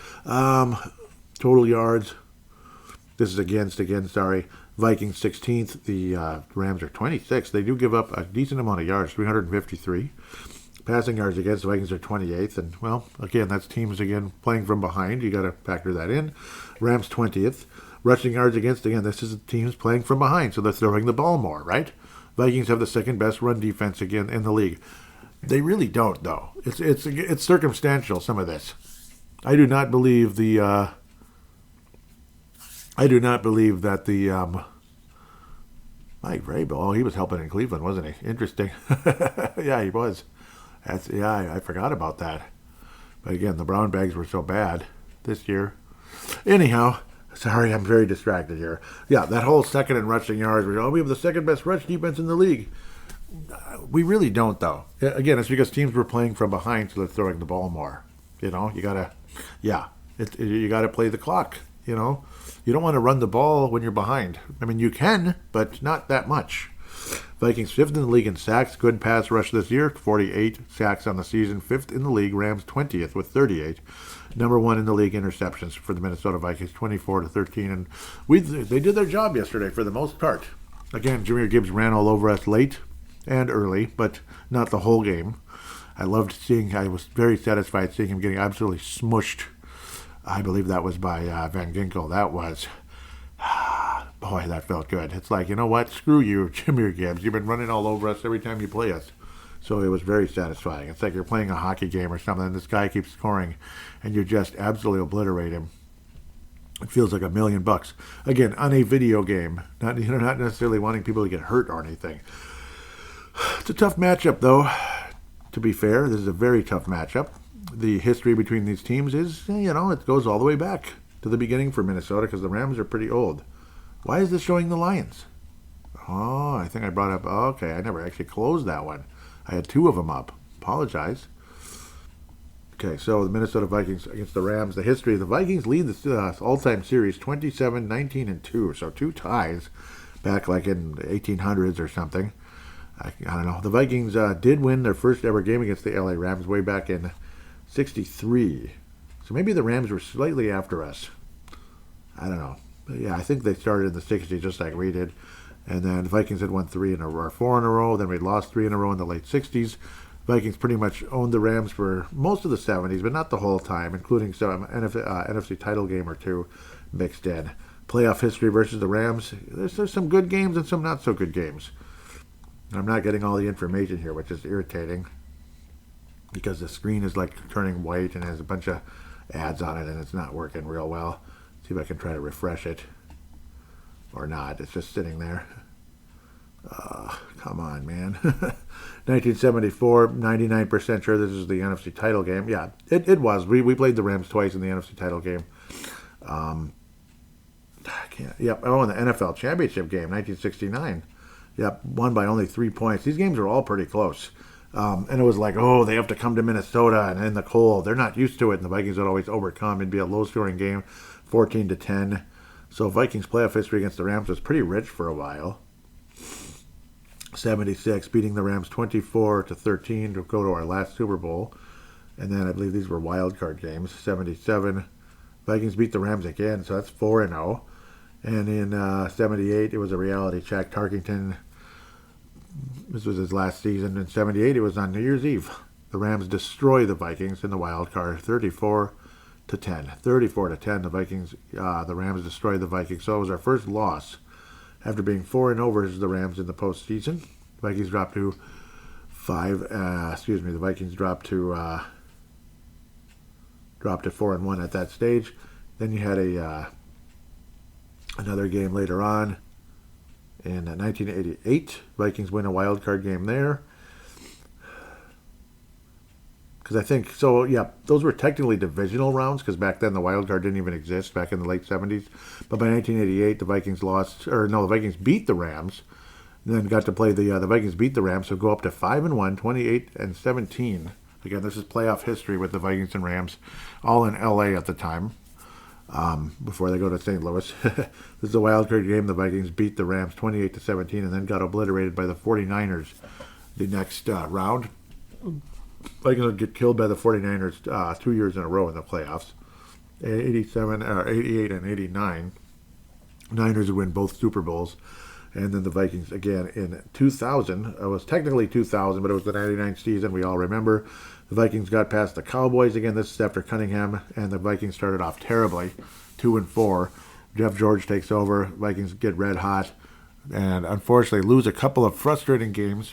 Total yards. This is against, Vikings 16th. The Rams are 26th. They do give up a decent amount of yards, 353. Passing yards against, the Vikings are 28th. And, well, again, that's teams, playing from behind. You got to factor that in. Rams 20th. Rushing yards against, again, this is teams playing from behind, so they're throwing the ball more, right? Vikings have the second best run defense again in the league. They really don't, though. It's circumstantial, some of this. I do not believe that Mike Vrabel, he was helping in Cleveland, wasn't he? Interesting. Yeah, he was. I forgot about that. But again, the brown bags were so bad this year. Anyhow, sorry, I'm very distracted here. Yeah, that whole second and rushing yards, we have the second best rush defense in the league. We really don't, though. Again, it's because teams were playing from behind, so they're throwing the ball more. You gotta play the clock. You don't want to run the ball when you're behind. I mean, you can, but not that much. Vikings 5th in the league in sacks. Good pass rush this year. 48 sacks on the season. 5th in the league. Rams 20th with 38. Number 1 in the league interceptions for the Minnesota Vikings, 24-13. And they did their job yesterday for the most part. Again, Jahmyr Gibbs ran all over us late and early, but not the whole game. I was very satisfied seeing him getting absolutely smushed. I believe that was by Van Ginkel. That was, boy, that felt good. It's like, you know what? Screw you, Jahmyr Gibbs. You've been running all over us every time you play us. So it was very satisfying. It's like you're playing a hockey game or something, and this guy keeps scoring, and you just absolutely obliterate him. It feels like $1 million. Again, on a video game, not necessarily wanting people to get hurt or anything. It's a tough matchup, though. To be fair, this is a very tough matchup. The history between these teams is, it goes all the way back to the beginning for Minnesota because the Rams are pretty old. Why is this showing the Lions? Oh, I think I brought up, okay, I never actually closed that one. I had 2 of them up. Apologize. Okay, so the Minnesota Vikings against the Rams. The history of the Vikings lead the all-time series 27-19-2. So 2 ties back like in the 1800s or something. I don't know. The Vikings did win their first ever game against the LA Rams way back in 63. So maybe the Rams were slightly after us. I don't know. But yeah, I think they started in the 60s just like we did. And then the Vikings had won 4 in a row. Then we lost 3 in a row in the late 60s. Vikings pretty much owned the Rams for most of the 70s, but not the whole time, including some NFC title game or two mixed in. Playoff history versus the Rams, there's some good games and some not so good games. I'm not getting all the information here, which is irritating because the screen is like turning white and has a bunch of ads on it and it's not working real well. See if I can try to refresh it or not. It's just sitting there. Come on, man. 1974, 99% sure this is the NFC title game. Yeah, it was. We played the Rams twice in the NFC title game. Yep. Oh, in the NFL championship game, 1969. Yep, won by only 3 points. These games are all pretty close. And it was like, oh, they have to come to Minnesota and in the cold. They're not used to it, and the Vikings would always overcome. It'd be a low-scoring game, 14-10. So Vikings playoff history against the Rams was pretty rich for a while. 76, beating the Rams 24-13 to go to our last Super Bowl. And then I believe these were wild card games. 77, Vikings beat the Rams again, so that's 4-0. And in 78, it was a reality check. Tarkington, this was his last season. In 78, it was on New Year's Eve. The Rams destroy the Vikings in the wild card, 34-10. 34-10, the Vikings, the Rams destroyed the Vikings. So it was our first loss after being 4-0 versus the Rams in the postseason. The Vikings dropped to the Vikings dropped to 4-1 at that stage. Then you had another game later on in 1988. Vikings win a wild card game there. Because I think, so yeah, those were technically divisional rounds because back then the wild card didn't even exist back in the late 70s. But by 1988, the Vikings beat the Rams. And then got to play the Vikings beat the Rams, so go up to 5-1, 28-17. Again, this is playoff history with the Vikings and Rams, all in LA at the time. Before they go to St. Louis. This is a wild card game. The Vikings beat the Rams 28-17 and then got obliterated by the 49ers the next round. Vikings would get killed by the 49ers 2 years in a row in the playoffs. 88 and 89. Niners would win both Super Bowls. And then the Vikings again in 2000. It was technically 2000, but it was the 99 season we all remember. The Vikings got past the Cowboys again. This is after Cunningham, and the Vikings started off terribly, 2-4. Jeff George takes over. Vikings get red hot, and unfortunately lose a couple of frustrating games.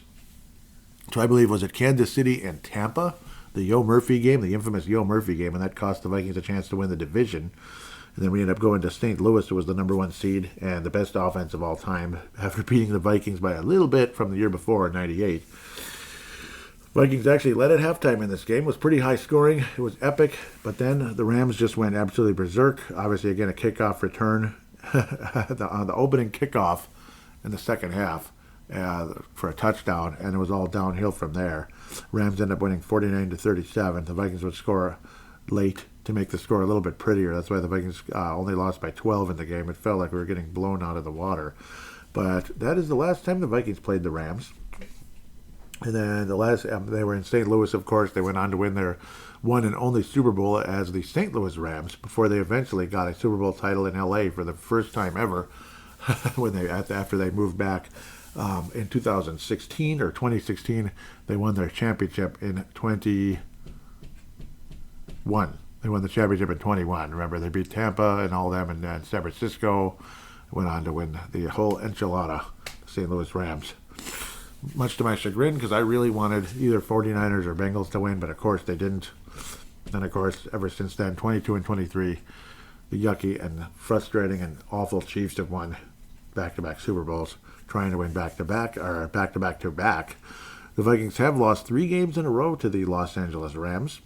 So I believe was it Kansas City and Tampa, the Yo Murphy game, the infamous Yo Murphy game, and that cost the Vikings a chance to win the division. And then we ended up going to St. Louis, who was the number 1 seed and the best offense of all time, after beating the Vikings by a little bit from the year before in 98. Vikings actually led at halftime in this game. It was pretty high scoring. It was epic. But then the Rams just went absolutely berserk. Obviously, again, a kickoff return on the opening kickoff in the second half for a touchdown, and it was all downhill from there. Rams ended up winning 49-37. The Vikings would score late to make the score a little bit prettier. That's why the Vikings only lost by 12 in the game. It felt like we were getting blown out of the water. But that is the last time the Vikings played the Rams. And then they were in St. Louis, of course. They went on to win their one and only Super Bowl as the St. Louis Rams before they eventually got a Super Bowl title in L.A. for the first time ever after they moved back in 2016 or 2016. They won their championship in 21. They won the championship in 21. Remember, they beat Tampa and all them and San Francisco. Went on to win the whole enchilada, the St. Louis Rams. Much to my chagrin, because I really wanted either 49ers or Bengals to win, but of course they didn't. And of course, ever since then, 22 and 23, the yucky and frustrating and awful Chiefs have won back-to-back Super Bowls, trying to win back-to-back, or back-to-back-to-back. The Vikings have lost 3 games in a row to the Los Angeles Rams.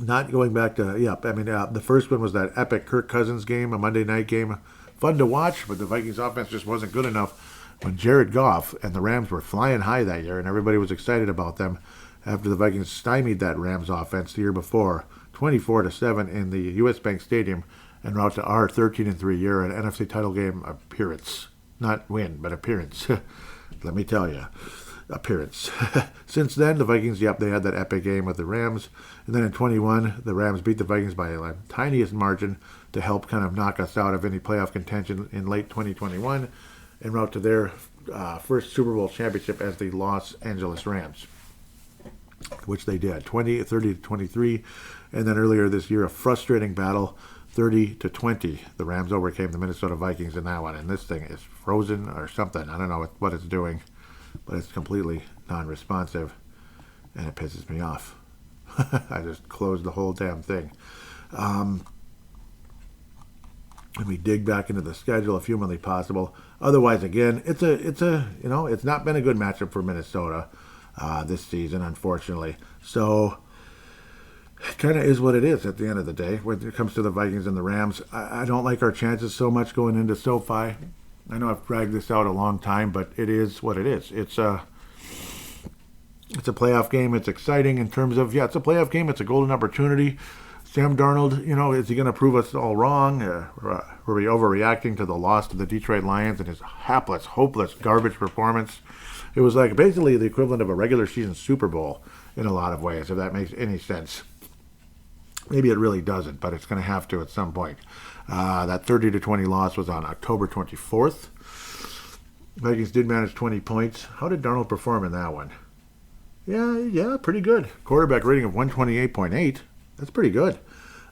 Not going back to, the first one was that epic Kirk Cousins game, a Monday night game. Fun to watch, but the Vikings offense just wasn't good enough when Jared Goff and the Rams were flying high that year, and everybody was excited about them after the Vikings stymied that Rams offense the year before, 24-7 in the U.S. Bank Stadium, en route to our 13-3 year and NFC title game appearance. Not win, but appearance. Let me tell you. Appearance. Since then, the Vikings, they had that epic game with the Rams. And then in 21, the Rams beat the Vikings by a tiniest margin to help kind of knock us out of any playoff contention in late 2021 en route to their first Super Bowl championship as the Los Angeles Rams. which they did, 30-23. And then earlier this year, a frustrating battle, 30-20. The Rams overcame the Minnesota Vikings in that one. And this thing is frozen or something. I don't know what it's doing, but it's completely non-responsive, and it pisses me off. I just closed the whole damn thing. Let me dig back into the schedule if humanly possible. Otherwise, again, it's not been a good matchup for Minnesota this season, unfortunately. So it kind of is what it is at the end of the day when it comes to the Vikings and the Rams. I don't like our chances so much going into SoFi. I know I've dragged this out a long time, but it is what it is. It's a playoff game. It's exciting in terms of, it's a playoff game. It's a golden opportunity. Sam Darnold, is he going to prove us all wrong? Were we overreacting to the loss to the Detroit Lions and his hapless, hopeless, garbage performance? It was like basically the equivalent of a regular season Super Bowl in a lot of ways, if that makes any sense. Maybe it really doesn't, but it's going to have to at some point. That 30-20 loss was on October 24th. Vikings did manage 20 points. How did Darnold perform in that one? Yeah, pretty good. Quarterback rating of 128.8. That's pretty good.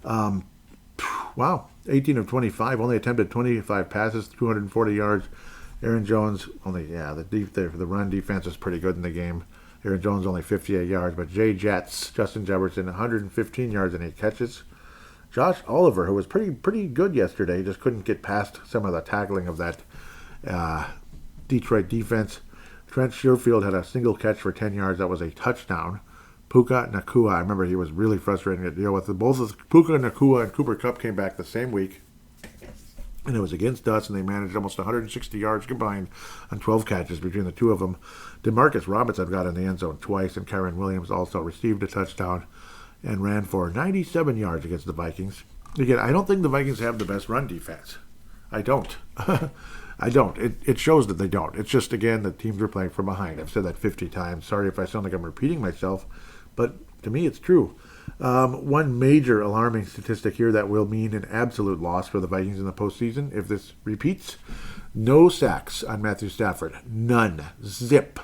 Wow. 18 of 25. Only attempted 25 passes, 240 yards. Aaron Jones, the run defense was pretty good in the game. Aaron Jones only 58 yards. But Justin Jefferson, 115 yards and 8 catches. Josh Oliver, who was pretty good yesterday, just couldn't get past some of the tackling of that Detroit defense. Trent Sherfield had a single catch for 10 yards. That was a touchdown. Puka Nacua, I remember he was really frustrating to deal with. Both of Puka Nacua and Cooper Kupp came back the same week, and it was against us, and they managed almost 160 yards combined on 12 catches between the two of them. Demarcus Robinson got in the end zone twice, and Kyren Williams also received a touchdown and ran for 97 yards against the Vikings. Again, I don't think the Vikings have the best run defense. I don't. I don't. It shows that they don't. It's just, again, the teams are playing from behind. I've said that 50 times. Sorry if I sound like I'm repeating myself, but to me it's true. One major alarming statistic here that will mean an absolute loss for the Vikings in the postseason, if this repeats: no sacks on Matthew Stafford. None. Zip.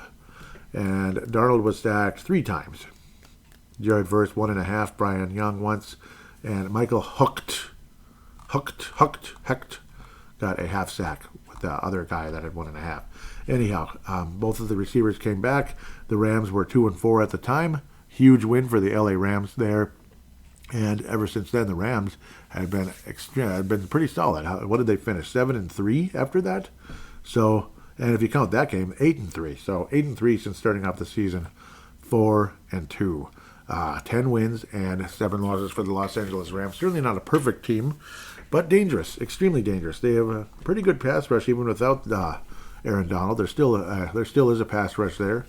And Darnold was sacked 3 times. Jared Verse 1.5, Brian Young once, and Michael Hecht got a half sack with the other guy that had 1.5. Anyhow, both of the receivers came back. The Rams were 2-4 at the time. Huge win for the LA Rams there. And ever since then, the Rams had been pretty solid. What did they finish? 7-3 after that? So, and if you count that game, 8-3. So 8-3 since starting off the season. 4-2. 10 wins and 7 losses for the Los Angeles Rams. Certainly not a perfect team, but dangerous, extremely dangerous. They have a pretty good pass rush even without Aaron Donald. There still is a pass rush there.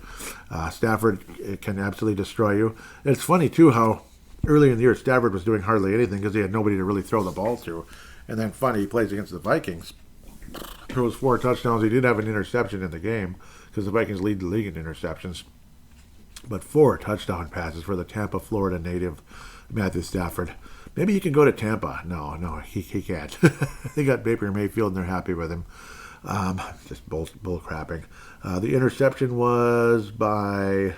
Stafford can absolutely destroy you. And it's funny, too, how early in the year Stafford was doing hardly anything because he had nobody to really throw the ball to. And then funny, he plays against the Vikings. Throws 4 touchdowns. He did have an interception in the game because the Vikings lead the league in interceptions. But 4 touchdown passes for the Tampa, Florida native Matthew Stafford. Maybe he can go to Tampa. No, he can't. They got Baker Mayfield and they're happy with him. Just bull crapping. The interception was by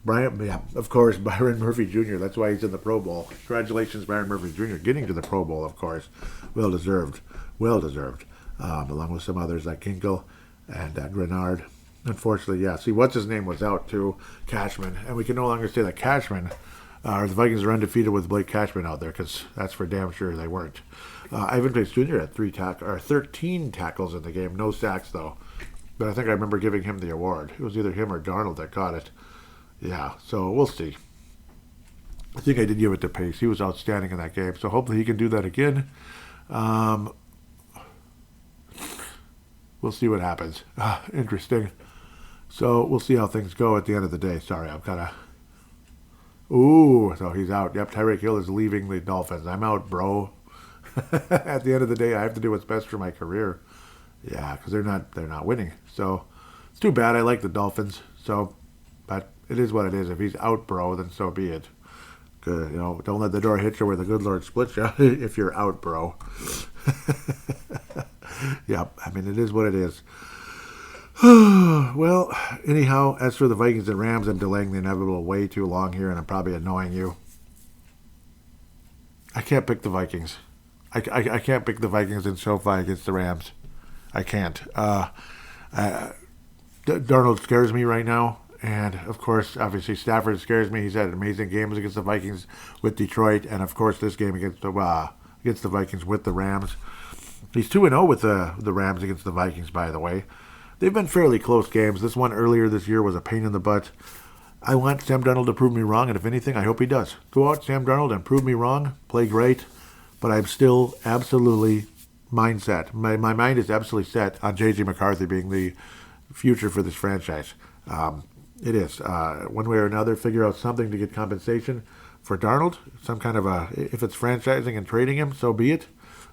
Byron Murphy Jr. That's why he's in the Pro Bowl. Congratulations, Byron Murphy Jr. getting to the Pro Bowl, of course. Well deserved. Along with some others like Kinkle and Grenard. Unfortunately, yeah. See, what's his name was out too, Cashman, and we can no longer say that Cashman, or the Vikings are undefeated with Blake Cashman out there, because that's for damn sure they weren't. Ivan Pace Jr. had 13 tackles in the game, no sacks though. But I think I remember giving him the award. It was either him or Darnold that got it. Yeah, so we'll see. I think I did give it to Pace. He was outstanding in that game, so hopefully he can do that again. We'll see what happens. Interesting. So we'll see how things go at the end of the day. Sorry, I'm kind of... Ooh, so he's out. Yep, Tyreek Hill is leaving the Dolphins. I'm out, bro. At the end of the day, I have to do what's best for my career. Yeah, because they're not winning. So it's too bad. I like the Dolphins. So, but it is what it is. If he's out, bro, then so be it. Good, don't let the door hit you where the good Lord splits you if you're out, bro. Yep, I mean, it is what it is. Well, anyhow, as for the Vikings and Rams, I'm delaying the inevitable way too long here, and I'm probably annoying you. I can't pick the Vikings. I can't pick the Vikings in SoFi against the Rams. I can't. Darnold scares me right now. And, of course, obviously Stafford scares me. He's had amazing games against the Vikings with Detroit. And, of course, this game against the Vikings with the Rams. He's 2-0 with the Rams against the Vikings, by the way. They've been fairly close games. This one earlier this year was a pain in the butt. I want Sam Darnold to prove me wrong, and if anything, I hope he does. Go out, Sam Darnold, and prove me wrong. Play great. But I'm still absolutely mindset. My mind is absolutely set on J.J. McCarthy being the future for this franchise. It is. One way or another, figure out something to get compensation for Darnold. Some kind of if it's franchising and trading him, so be it.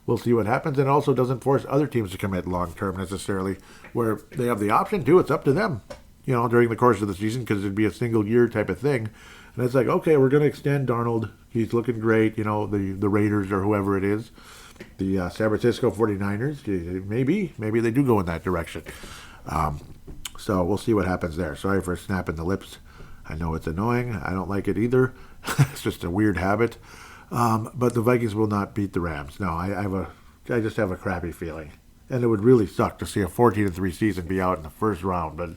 We'll see what happens. And it also doesn't force other teams to commit long term necessarily, where they have the option to. It's up to them, during the course of the season, because it'd be a single year type of thing. And it's like, okay, we're going to extend Darnold. He's looking great. The Raiders or whoever it is, the San Francisco 49ers, maybe they do go in that direction. So we'll see what happens there. Sorry for snapping the lips. I know it's annoying. I don't like it either. It's just a weird habit. But the Vikings will not beat the Rams. No, I just have a crappy feeling. And it would really suck to see a 14-3 season be out in the first round. But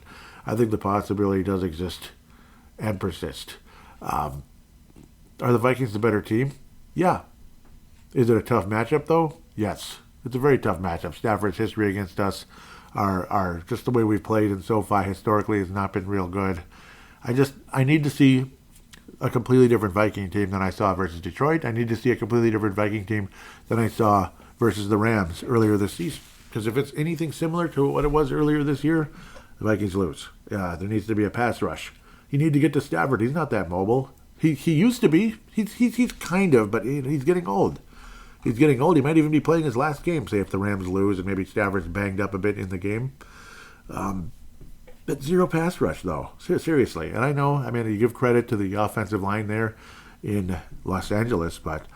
I think the possibility does exist and persist. Are the Vikings the better team? Yeah. Is it a tough matchup, though? Yes. It's a very tough matchup. Stafford's history against us are just the way we've played in SoFi historically has not been real good. I need to see a completely different Viking team than I saw versus Detroit. I need to see a completely different Viking team than I saw versus the Rams earlier this season. Because if it's anything similar to what it was earlier this year, the Vikings lose. There needs to be a pass rush. You need to get to Stafford. He's not that mobile. He used to be. He's kind of, but he's getting old. He's getting old. He might even be playing his last game, say, if the Rams lose and maybe Stafford's banged up a bit in the game. But zero pass rush, though. Seriously. And I know, you give credit to the offensive line there in Los Angeles, but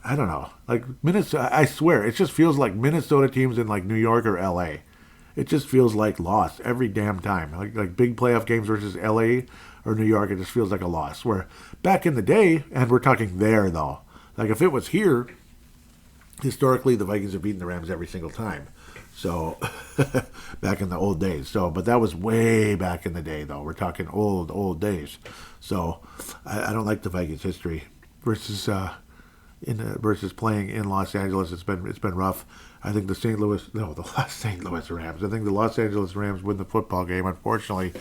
I don't know. Like, Minnesota, I swear, it just feels like Minnesota teams in, like, New York or L.A. It just feels like loss every damn time. Like big playoff games versus L.A. or New York, it just feels like a loss. Where back in the day, and we're talking there, though, like if it was here, historically the Vikings have beaten the Rams every single time. So back in the old days. But that was way back in the day, though. We're talking old days. So I don't like the Vikings history versus versus playing in Los Angeles. It's been rough. I think the Los St. Louis Rams. I think the Los Angeles Rams win the football game, unfortunately,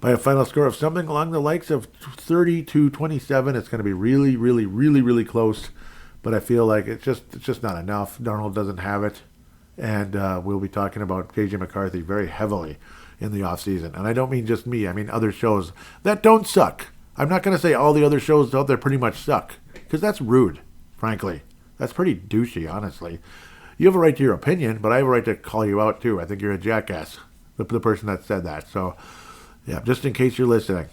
by a final score of something along the likes of 30-27. It's going to be really, really, really, really close. But I feel like it's just not enough. Darnold doesn't have it. And we'll be talking about J.J. McCarthy very heavily in the offseason. And I don't mean just me. I mean other shows that don't suck. I'm not going to say all the other shows out there pretty much suck, because that's rude, frankly. That's pretty douchey, honestly. You have a right to your opinion, but I have a right to call you out, too. I think you're a jackass, the person that said that. So, yeah, just in case you're listening,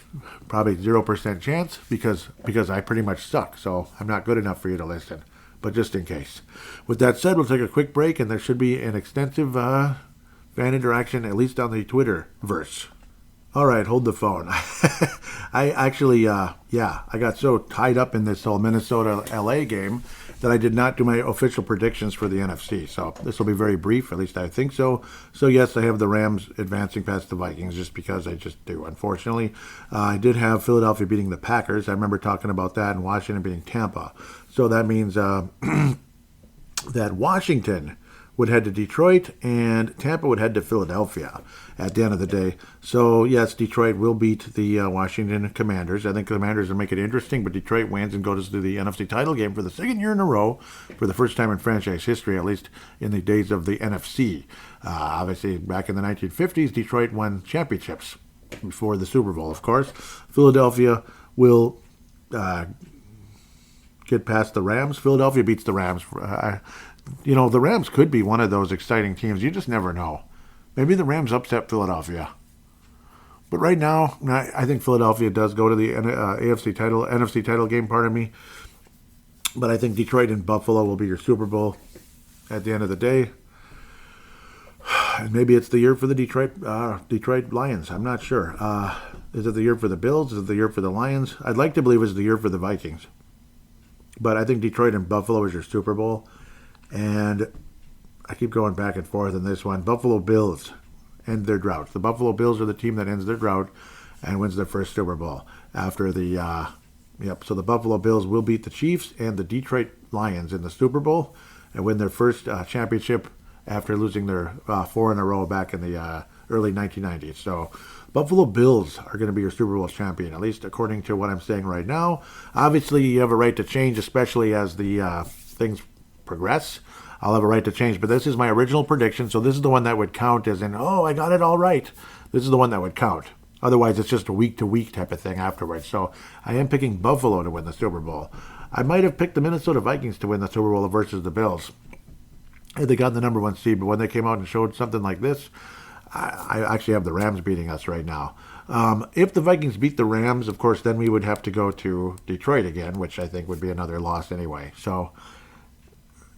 probably 0% chance because I pretty much suck. So I'm not good enough for you to listen. But just in case. With that said, we'll take a quick break, and there should be an extensive fan interaction, at least on the Twitterverse. All right, hold the phone. I actually, I got so tied up in this whole Minnesota-LA game that I did not do my official predictions for the NFC. So this will be very brief, at least I think so. So yes, I have the Rams advancing past the Vikings just because I just do, unfortunately. I did have Philadelphia beating the Packers. I remember talking about that, and Washington beating Tampa. So that means that Washington would head to Detroit and Tampa would head to Philadelphia at the end of the day. So, yes, Detroit will beat the Washington Commanders. I think the Commanders will make it interesting, but Detroit wins and goes to the NFC title game for the second year in a row, for the first time in franchise history, at least in the days of the NFC. Obviously, back in the 1950s, Detroit won championships before the Super Bowl, of course. Philadelphia will get past the Rams. Philadelphia beats the Rams. The Rams could be one of those exciting teams. You just never know. Maybe the Rams upset Philadelphia. But right now, I think Philadelphia does go to the NFC title game, pardon me. But I think Detroit and Buffalo will be your Super Bowl at the end of the day. Maybe it's the year for the Detroit Lions. I'm not sure. Is it the year for the Bills? Is it the year for the Lions? I'd like to believe it's the year for the Vikings. But I think Detroit and Buffalo is your Super Bowl. And I keep going back and forth on this one. Buffalo Bills end their drought. The Buffalo Bills are the team that ends their drought and wins their first Super Bowl after the. So the Buffalo Bills will beat the Chiefs and the Detroit Lions in the Super Bowl and win their first championship after losing their 4 in a row back in the early 1990s. So Buffalo Bills are going to be your Super Bowl champion, at least according to what I'm saying right now. Obviously, you have a right to change, especially as the things progress. I'll have a right to change, but this is my original prediction, so this is the one that would count as in, oh, I got it all right. This is the one that would count. Otherwise, it's just a week-to-week type of thing afterwards. So I am picking Buffalo to win the Super Bowl. I might have picked the Minnesota Vikings to win the Super Bowl versus the Bills. They got the number 1 seed, but when they came out and showed something like this, I actually have the Rams beating us right now. If the Vikings beat the Rams, of course, then we would have to go to Detroit again, which I think would be another loss anyway. So,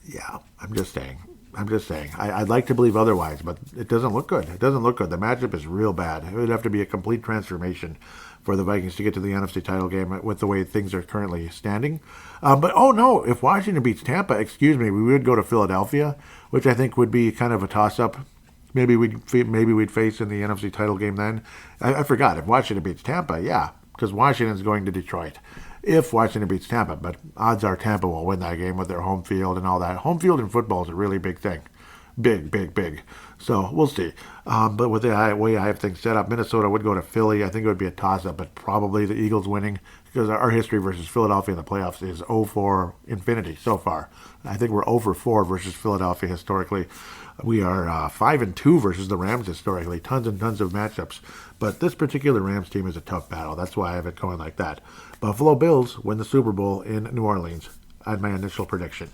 yeah, I'm just saying. I'd like to believe otherwise, but it doesn't look good. The matchup is real bad. It would have to be a complete transformation for the Vikings to get to the NFC title game with the way things are currently standing. But, oh, no, if Washington beats Tampa, we would go to Philadelphia, which I think would be kind of a toss-up. Maybe we'd face in the NFC title game then. I forgot. If Washington beats Tampa, yeah, because Washington's going to Detroit. If Washington beats Tampa, but odds are Tampa will win that game with their home field and all that. Home field in football is a really big thing. Big. So we'll see. But with the way I have things set up, Minnesota would go to Philly. I think it would be a toss-up, but probably the Eagles winning because our history versus Philadelphia in the playoffs is 0-4 infinity so far. I think we're 0-4 versus Philadelphia historically. We are 5-2 versus the Rams historically. Tons and tons of matchups. But this particular Rams team is a tough battle. That's why I have it going like that. Buffalo Bills win the Super Bowl in New Orleans. I had my initial prediction.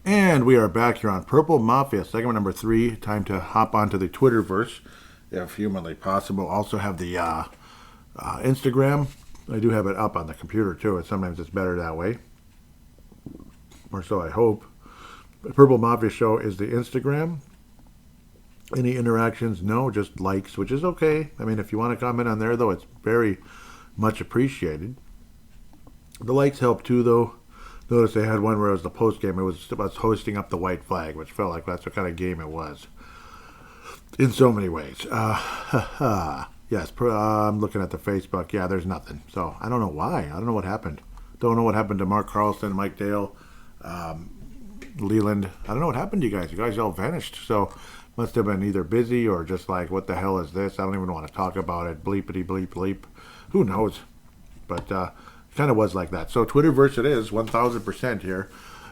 And we are back here on Purple Mafia, segment number 3. Time to hop onto the Twitterverse, if humanly possible. Also have the Instagram. I do have it up on the computer, too. And sometimes it's better that way. Or so I hope. The Purple Mafia Show is the Instagram. Any interactions? No, just likes, which is okay. I mean, if you want to comment on there, though, it's very much appreciated. The likes help, too, though. Notice they had one where it was the post game. It was about hoisting up the white flag, which felt like that's what kind of game it was. In so many ways. Yes, I'm looking at the Facebook. Yeah, there's nothing. So I don't know why. I don't know what happened. Don't know what happened to Mark Carlson, Mike Dale, Leland. I don't know what happened to you guys. You guys all vanished. So must have been either busy or just like, what the hell is this? I don't even want to talk about it. Bleepity bleep bleep. Who knows? But kind of was like that. So Twitterverse it is, 1,000% here.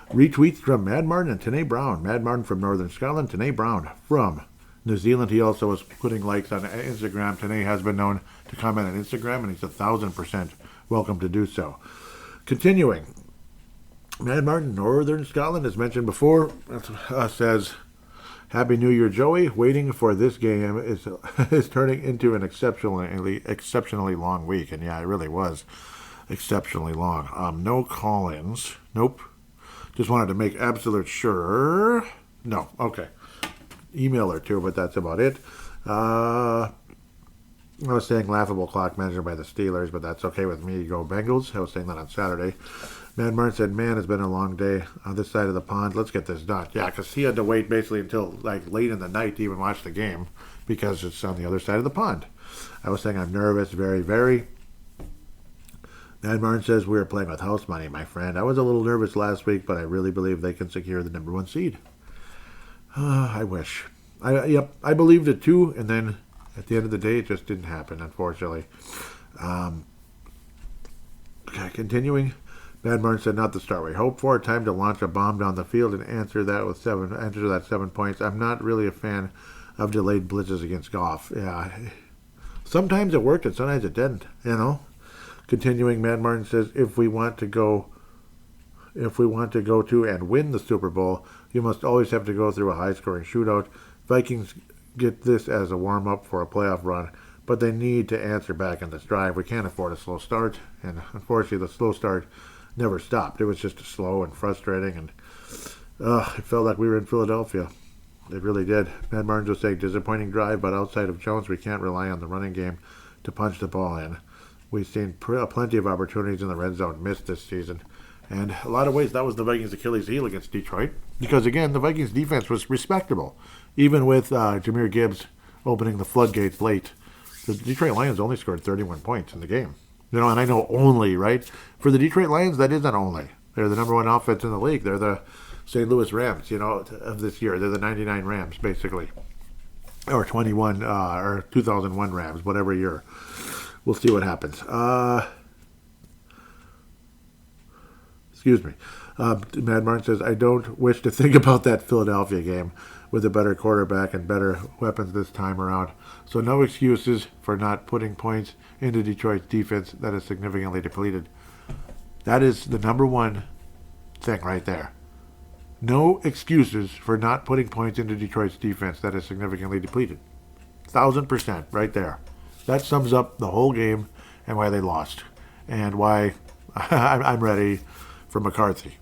Retweets from Mad Martin and Tanae Brown. Mad Martin from Northern Scotland, Tanae Brown from New Zealand. He also was putting likes on Instagram. Tanae has been known to comment on Instagram, and he's 1,000% welcome to do so. Continuing. Mad Martin, Northern Scotland, as mentioned before, says, Happy New Year, Joey. Waiting for this game is turning into an exceptionally long week. And yeah, it really was exceptionally long. No call-ins. Nope. Just wanted to make absolute sure. No. Okay. Email or two, but that's about it. I was saying laughable clock managed by the Steelers, but that's okay with me. Go Bengals. I was saying that on Saturday. Mad Martin said, man, it's been a long day on this side of the pond. Let's get this done. Yeah, because he had to wait basically until like late in the night to even watch the game because it's on the other side of the pond. I was saying I'm nervous, very, very. Mad Martin says, we are playing with house money, my friend. I was a little nervous last week, but I really believe they can secure the number 1 seed. I wish. I believed it too, and then at the end of the day, it just didn't happen, unfortunately. Okay, continuing. Mad Martin said, not the start we hoped for. Time to launch a bomb down the field and answer that 7 points. I'm not really a fan of delayed blitzes against Goff. Yeah. Sometimes it worked and sometimes it didn't, you know. Continuing, Matt Martin says, if we want to go to and win the Super Bowl, you must always have to go through a high-scoring shootout. Vikings get this as a warm-up for a playoff run, but they need to answer back in this drive. We can't afford a slow start, and unfortunately the slow start never stopped. It was just slow and frustrating, and it felt like we were in Philadelphia. It really did. Matt Martin was saying, disappointing drive, but outside of Jones, we can't rely on the running game to punch the ball in. We've seen plenty of opportunities in the red zone missed this season. And a lot of ways, that was the Vikings' Achilles heel against Detroit. Because, again, the Vikings' defense was respectable. Even with Jahmyr Gibbs opening the floodgates late, the Detroit Lions only scored 31 points in the game. You know, and I know only, right? For the Detroit Lions, that isn't only. They're the number one offense in the league. They're the St. Louis Rams, you know, of this year. They're the 99 Rams, basically. Or 21, or 2001 Rams, whatever year. We'll see what happens. Excuse me. Mad Martin says, I don't wish to think about that Philadelphia game with a better quarterback and better weapons this time around. So no excuses for not putting points into Detroit's defense that is significantly depleted. That is the number one thing right there. No excuses for not putting points into Detroit's defense that is significantly depleted. 1,000% right there. That sums up the whole game and why they lost. And why I'm ready for McCarthy.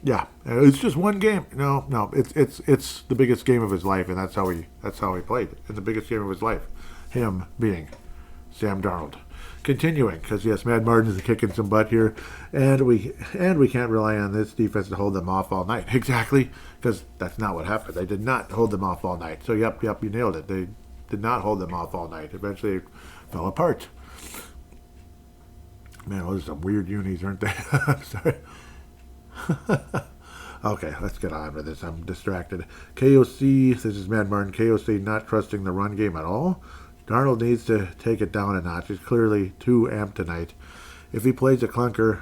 Yeah, it's just one game. No, it's the biggest game of his life, and that's how he played. It's the biggest game of his life. Him being Sam Darnold. Continuing, because yes, Mad Martin is kicking some butt here, and we can't rely on this defense to hold them off all night. Exactly, because that's not what happened. They did not hold them off all night. So yep, you nailed it. They did not hold them off all night. Eventually, it fell apart. Man, those are some weird unis, aren't they? I'm sorry. Okay, let's get on with this. I'm distracted. KOC, this is Mad Martin. KOC not trusting the run game at all. Darnold needs to take it down a notch. He's clearly too amped tonight. If he plays a clunker,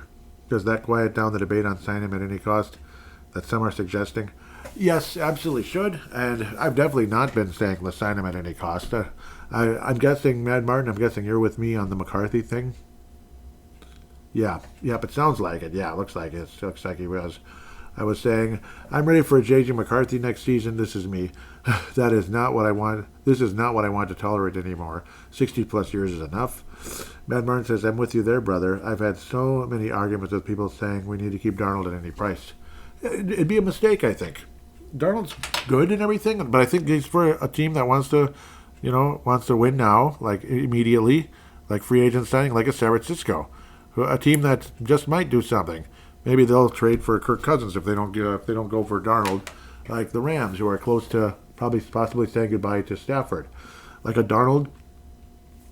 does that quiet down the debate on sign him at any cost that some are suggesting? Yes, absolutely should. And I've definitely not been saying let's sign him at any cost. I'm guessing, Mad Martin, I'm guessing you're with me on the McCarthy thing? Yeah, yep, it sounds like it. Yeah, it looks like it. It looks like he was. I was saying, I'm ready for a J.J. McCarthy next season. This is me. That is not what I want. This is not what I want to tolerate anymore. 60-plus years is enough. Matt Martin says, I'm with you there, brother. I've had so many arguments with people saying we need to keep Darnold at any price. It'd be a mistake, I think. Darnold's good and everything, but I think he's for a team that wants to win now, like immediately, like free agent signing, like a San Francisco. A team that just might do something. Maybe they'll trade for Kirk Cousins if they don't go for Darnold, like the Rams, who are close to possibly saying goodbye to Stafford. Like a Darnold,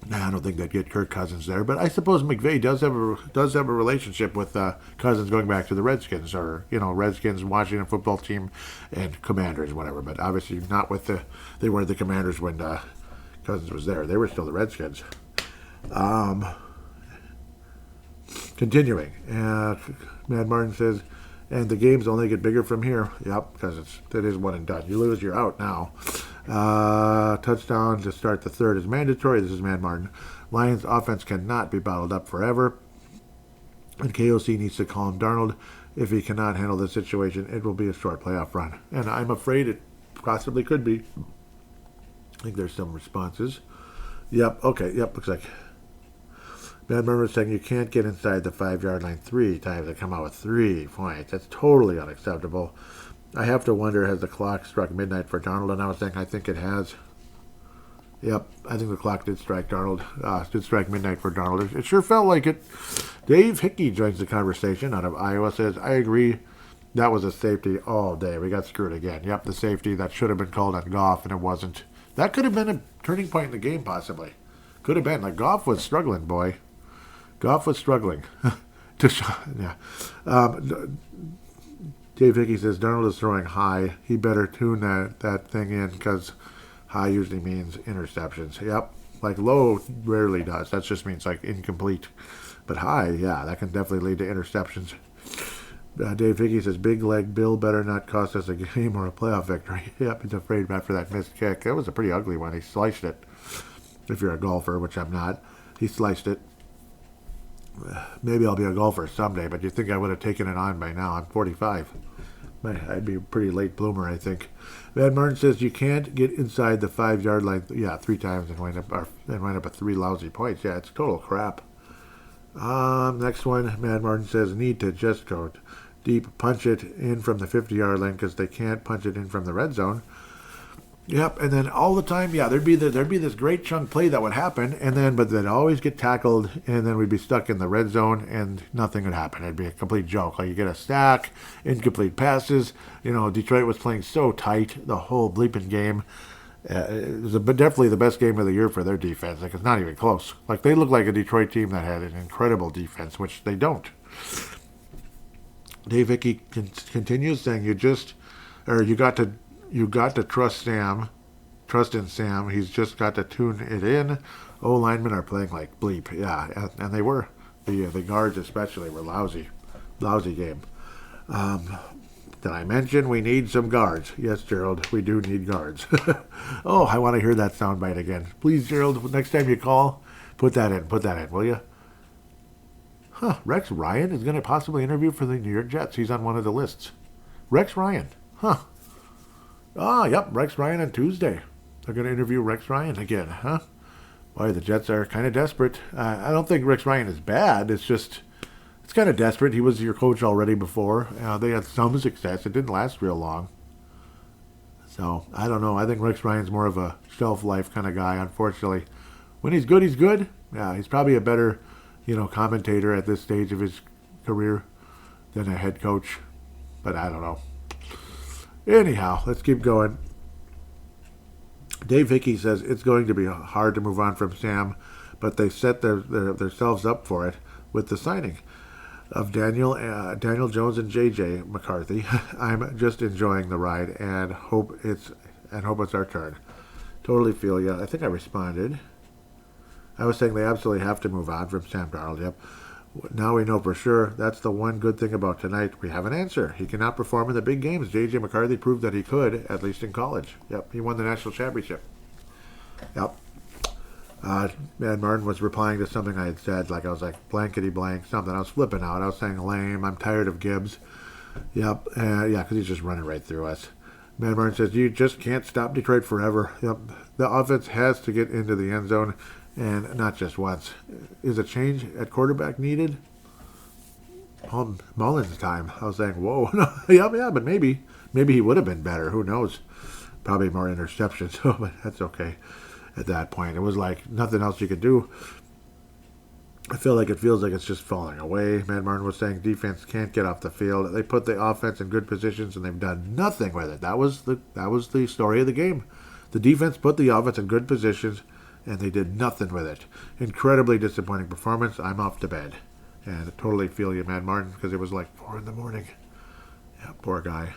I don't think they'd get Kirk Cousins there, but I suppose McVay does have a relationship with Cousins going back to the Redskins, or Redskins, Washington football team, and Commanders, whatever. But obviously not with they weren't the Commanders when Cousins was there. They were still the Redskins. Continuing, Mad Martin says, and the games only get bigger from here. Yep, because it is one and done. You lose, you're out now. Touchdown to start the third is mandatory. This is Mad Martin. Lions offense cannot be bottled up forever. And KOC needs to calm Darnold. If he cannot handle the situation, it will be a short playoff run. And I'm afraid it possibly could be. I think there's some responses. Yep, okay, yep, looks like. Mad Martin saying you can't get inside the 5-yard line 3 times and come out with 3 points. That's totally unacceptable. I have to wonder, has the clock struck midnight for Darnold? And I was saying, I think it has. Yep, I think the clock did strike midnight for Darnold. It sure felt like it. Dave Hickey joins the conversation out of Iowa, says, I agree. That was a safety all day. We got screwed again. Yep, the safety that should have been called on Goff, and it wasn't. That could have been a turning point in the game, possibly. Could have been. Like, Goff was struggling, boy. Goff was struggling. Yeah. Dave Hickey says, Darnold is throwing high. He better tune that thing in, because high usually means interceptions. Yep. Like low rarely does. That just means like incomplete. But high, yeah, that can definitely lead to interceptions. Dave Hickey says, big leg Bill better not cost us a game or a playoff victory. Yep, he's afraid after that missed kick. That was a pretty ugly one. He sliced it. If you're a golfer, which I'm not, he sliced it. Maybe I'll be a golfer someday, but you'd think I would have taken it on by now. I'm 45. I'd be a pretty late bloomer, I think. Van Martin says you can't get inside the 5-yard line. Yeah, 3 times and wind up at 3 lousy points. Yeah, it's total crap. Next one, Mad Martin says need to just go deep, punch it in from the 50-yard line because they can't punch it in from the red zone. Yep, and then all the time, yeah, there'd be this great chunk play that would happen, but they'd always get tackled, and then we'd be stuck in the red zone, and nothing would happen. It'd be a complete joke. Like you get a sack, incomplete passes. Detroit was playing so tight the whole bleeping game. It was definitely the best game of the year for their defense. Like it's not even close. Like they look like a Detroit team that had an incredible defense, which they don't. Dave Hickey continues saying you got to trust Sam. Trust in Sam. He's just got to tune it in. O-linemen are playing like bleep. Yeah, and they were. The guards especially were lousy. Lousy game. Did I mention we need some guards? Yes, Gerald, we do need guards. Oh, I want to hear that soundbite again. Please, Gerald, next time you call, put that in, will you? Huh, Rex Ryan is going to possibly interview for the New York Jets. He's on one of the lists. Rex Ryan. Huh. Yep, Rex Ryan on Tuesday. They're going to interview Rex Ryan again, huh? Boy, the Jets are kind of desperate. I don't think Rex Ryan is bad. It's kind of desperate. He was your coach already before. They had some success. It didn't last real long. So, I don't know. I think Rex Ryan's more of a shelf life kind of guy, unfortunately. When he's good, he's good. Yeah, he's probably a better, commentator at this stage of his career than a head coach. But I don't know. Anyhow, let's keep going. Dave Hickey says it's going to be hard to move on from Sam, but they set themselves up for it with the signing of Daniel Jones and J.J. McCarthy. I'm just enjoying the ride and hope it's our turn. Totally feel ya. I think I responded. I was saying they absolutely have to move on from Sam Darnold. Yep. Now we know for sure. That's the one good thing about tonight. We have an answer. He cannot perform in the big games. J.J. McCarthy proved that he could, at least in college. Yep, he won the national championship. Yep. Mad Martin was replying to something I had said, like I was like blankety blank, something. I was flipping out. I was saying lame. I'm tired of Gibbs. Yep. Because he's just running right through us. Mad Martin says, you just can't stop Detroit forever. Yep. The offense has to get into the end zone. And not just once. Is a change at quarterback needed? Mullins' time. I was saying, whoa. No, yeah, but maybe he would have been better. Who knows? Probably more interceptions. But that's okay at that point. It was like nothing else you could do. I feel like it feels like it's just falling away. Mad Martin was saying defense can't get off the field. They put the offense in good positions, and they've done nothing with it. That was the story of the game. The defense put the offense in good positions, and they did nothing with it. Incredibly disappointing performance. I'm off to bed. And I totally feel you, Mad Martin, because it was like 4 in the morning. Yeah, poor guy.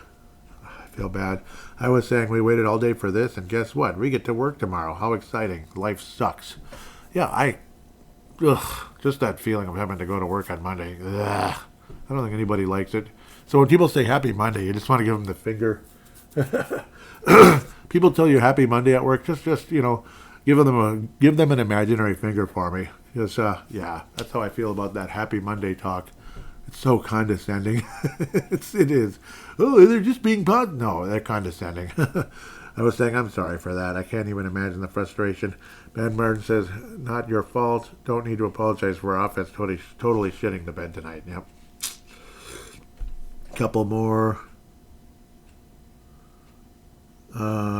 I feel bad. I was saying we waited all day for this, and guess what? We get to work tomorrow. How exciting. Life sucks. Yeah, just that feeling of having to go to work on Monday. Ugh. I don't think anybody likes it. So when people say Happy Monday, you just want to give them the finger. People tell you Happy Monday at work, just give them an imaginary finger for me. Because, that's how I feel about that Happy Monday talk. It's so condescending. It is. Oh, they're just being No, they're condescending. I was saying I'm sorry for that. I can't even imagine the frustration. Ben Martin says, not your fault. Don't need to apologize for our offense totally shitting the bed tonight. Yep. Couple more.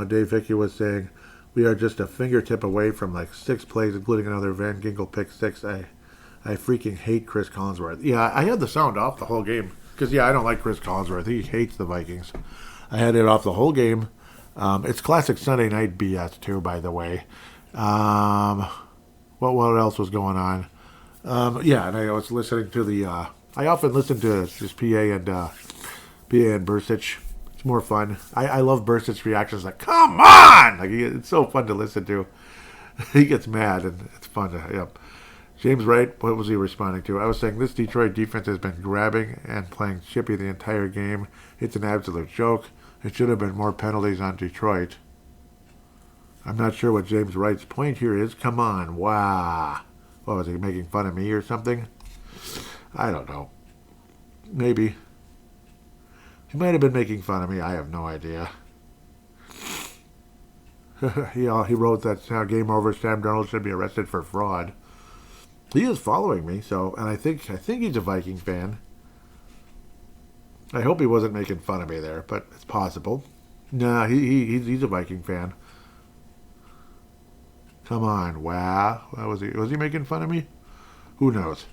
Dave Hickey was saying, we are just a fingertip away from like 6 plays, including another Van Ginkel pick 6. I freaking hate Chris Collinsworth. Yeah, I had the sound off the whole game. Because, I don't like Chris Collinsworth. He hates the Vikings. I had it off the whole game. It's classic Sunday night BS, too, by the way. What else was going on? And I was listening to I often listen to just PA and Bursich. It's more fun. I love Bursich's reactions like, come on! Like, it's so fun to listen to. He gets mad, and it's fun to, James Wright, what was he responding to? I was saying this Detroit defense has been grabbing and playing chippy the entire game. It's an absolute joke. It should have been more penalties on Detroit. I'm not sure what James Wright's point here is. Come on, wow. What was he, making fun of me or something? I don't know. Maybe. He might have been making fun of me. I have no idea. he wrote that game over. Sam Darnold should be arrested for fraud. He is following me, so, and I think he's a Viking fan. I hope he wasn't making fun of me there, but it's possible. Nah, he's a Viking fan. Come on, wow. Was he making fun of me? Who knows?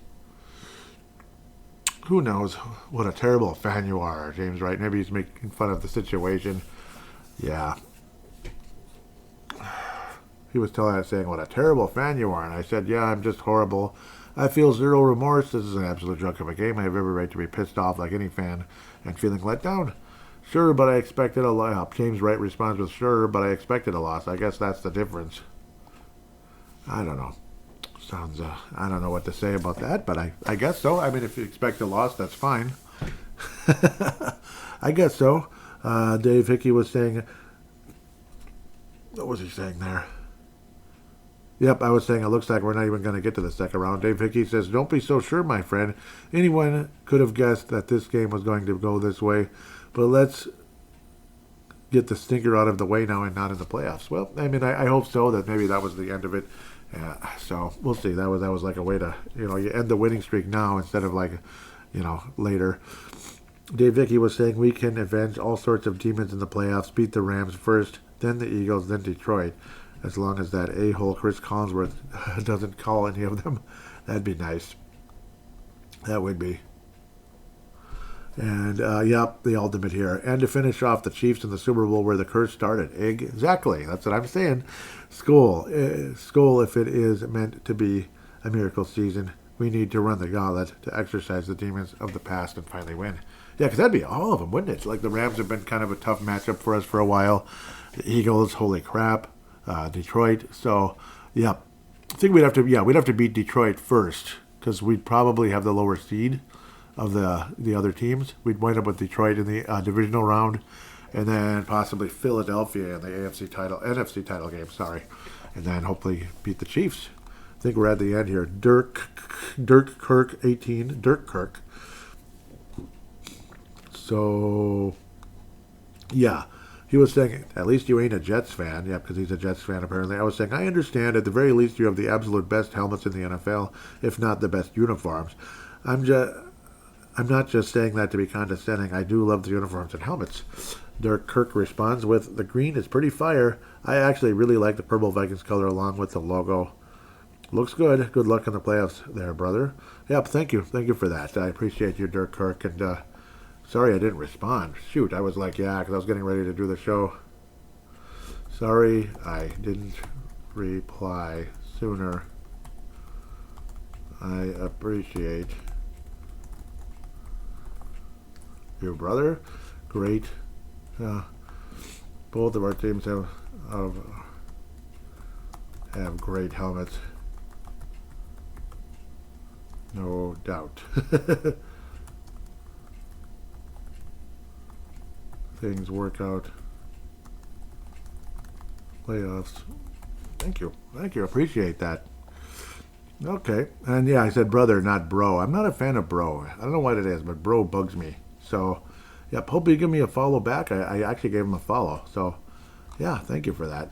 Who knows what a terrible fan you are, James Wright. Maybe he's making fun of the situation. Yeah. He was saying what a terrible fan you are, and I said, yeah, I'm just horrible. I feel zero remorse. This is an absolute joke of a game. I have every right to be pissed off like any fan and feeling let down. Sure, but I expected a loss. James Wright responds with, sure, but I expected a loss. I guess that's the difference. I don't know. Sounds, I don't know what to say about that, but I guess so. I mean, if you expect a loss, that's fine. I guess so. Dave Hickey was saying, what was he saying there? Yep, I was saying it looks like we're not even going to get to the second round. Dave Hickey says, don't be so sure, my friend. Anyone could have guessed that this game was going to go this way, but let's get the stinker out of the way now and not in the playoffs. Well, I mean, I hope so, that maybe that was the end of it. So we'll see. That was like a way to, you end the winning streak now instead of like, later. Dave Hickey was saying we can avenge all sorts of demons in the playoffs, beat the Rams first, then the Eagles, then Detroit. As long as that a-hole Chris Collinsworth doesn't call any of them, that'd be nice. That would be. And, yep, the ultimate here. And to finish off the Chiefs in the Super Bowl where the curse started. Exactly. That's what I'm saying. Skull, if it is meant to be a miracle season, we need to run the gauntlet to exercise the demons of the past and finally win. Yeah, because that'd be all of them, wouldn't it? Like the Rams have been kind of a tough matchup for us for a while. The Eagles, holy crap. Detroit. So, yeah, I think we'd have to beat Detroit first because we'd probably have the lower seed of the other teams. We'd wind up with Detroit in the divisional round, and then possibly Philadelphia in the NFC title game. Sorry, and then hopefully beat the Chiefs. I think we're at the end here. Dirk Kirk 18. Dirk Kirk. So, yeah. He was saying, at least you ain't a Jets fan. Yeah, because he's a Jets fan, apparently. I was saying, I understand. At the very least, you have the absolute best helmets in the NFL, if not the best uniforms. I'm not just saying that to be condescending. I do love the uniforms and helmets. Dirk Kirk responds with, the green is pretty fire. I actually really like the purple Vikings color along with the logo. Looks good. Good luck in the playoffs there, brother. Yep, thank you. Thank you for that. I appreciate you, Dirk Kirk, and sorry I didn't respond. Shoot, I was like, yeah, because I was getting ready to do the show. Sorry I didn't reply sooner. I appreciate you, brother. Great. Both of our teams have great helmets. No doubt. Things work out. Playoffs. Thank you. Appreciate that. Okay. And yeah, I said brother, not bro. I'm not a fan of bro. I don't know what it is, but bro bugs me. So, yep, hope you give me a follow back. I actually gave him a follow. So, yeah, thank you for that.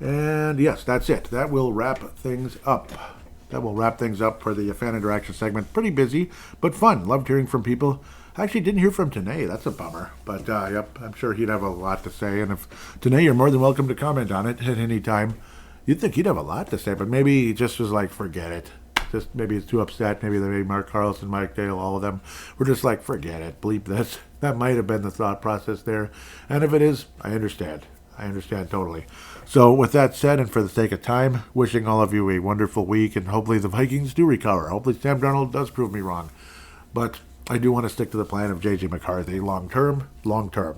And yes, that's it. That will wrap things up. For the fan interaction segment. Pretty busy, but fun. Loved hearing from people. I actually didn't hear from Tanae. That's a bummer. But, yep, I'm sure he'd have a lot to say. And if Tanae, you're more than welcome to comment on it at any time. You'd think he'd have a lot to say, but maybe he just was like, forget it. Just maybe he's too upset. Maybe Mark Carlson, Mike Dale, all of them were just like, forget it. Bleep this. That might have been the thought process there. And if it is, I understand. I understand totally. So with that said, and for the sake of time, wishing all of you a wonderful week, and hopefully the Vikings do recover. Hopefully Sam Darnold does prove me wrong. But I do want to stick to the plan of J.J. McCarthy. Long term,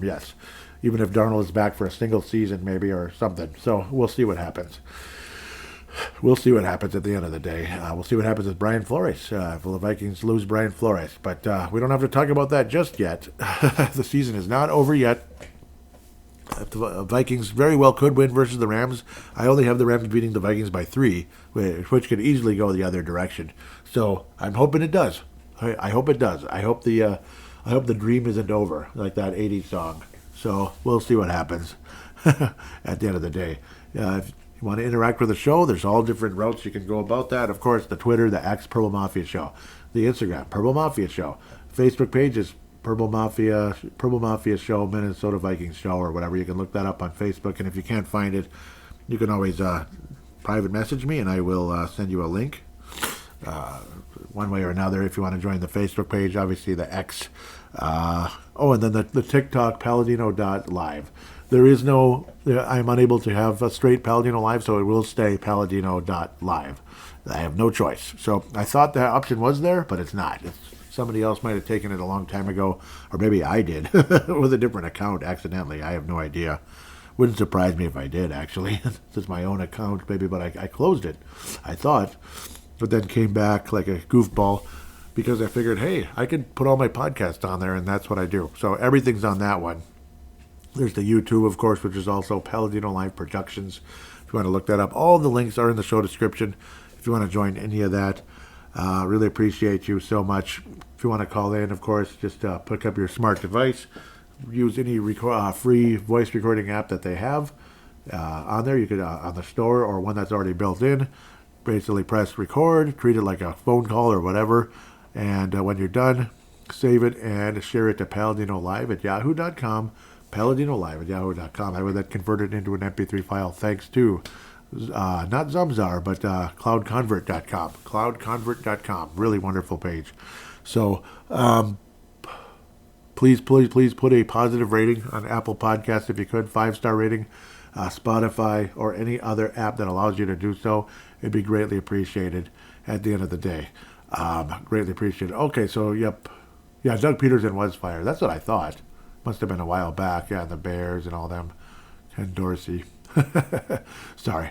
yes. Even if Darnold is back for a single season maybe or something. So we'll see what happens. we'll see what happens at the end of the day. We'll see what happens with Brian Flores. If the Vikings lose Brian Flores. But we don't have to talk about that just yet. The season is not over yet. The Vikings very well could win versus the Rams. I only have the Rams beating the Vikings by 3, which could easily go the other direction. So I'm hoping it does. I hope it does. I hope the dream isn't over, like that '80s song. So we'll see what happens at the end of the day. If you want to interact with the show, there's all different routes you can go about that. Of course, the Twitter, the X, Purple Mafia Show. The Instagram, Purple Mafia Show. Facebook page is Purple Mafia Show, Minnesota Vikings Show, or whatever. You can look that up on Facebook. And if you can't find it, you can always private message me, and I will send you a link one way or another if you want to join the Facebook page. Obviously, the X. And then the TikTok, paladino.live. There is no, I'm unable to have a straight Paladino Live, so it will stay paladino.live. I have no choice. So I thought that option was there, but it's not. Somebody else might have taken it a long time ago, or maybe I did, with a different account accidentally. I have no idea. Wouldn't surprise me if I did, actually. It's my own account, maybe, but I closed it, I thought, but then came back like a goofball because I figured, hey, I could put all my podcasts on there, and that's what I do. So everything's on that one. There's the YouTube, of course, which is also Paladino Live Productions. If you want to look that up, all the links are in the show description. If you want to join any of that, really appreciate you so much. If you want to call in, of course, just pick up your smart device. Use any free voice recording app that they have on there. You could on the store or one that's already built in. Basically, press record, treat it like a phone call or whatever, and when you're done, save it and share it to paladinolive@yahoo.com. paladinolive@yahoo.com. I would then convert it into an MP3 file thanks to not Zumzar, but cloudconvert.com. Cloudconvert.com. Really wonderful page. So please put a positive rating on Apple Podcasts if you could. 5-star rating. Spotify or any other app that allows you to do so. It'd be greatly appreciated at the end of the day. Greatly appreciated. Okay, so yep. Yeah, Doug Peterson was fired. That's what I thought. Must have been a while back. Yeah, the Bears and all them. Ken Dorsey. Sorry.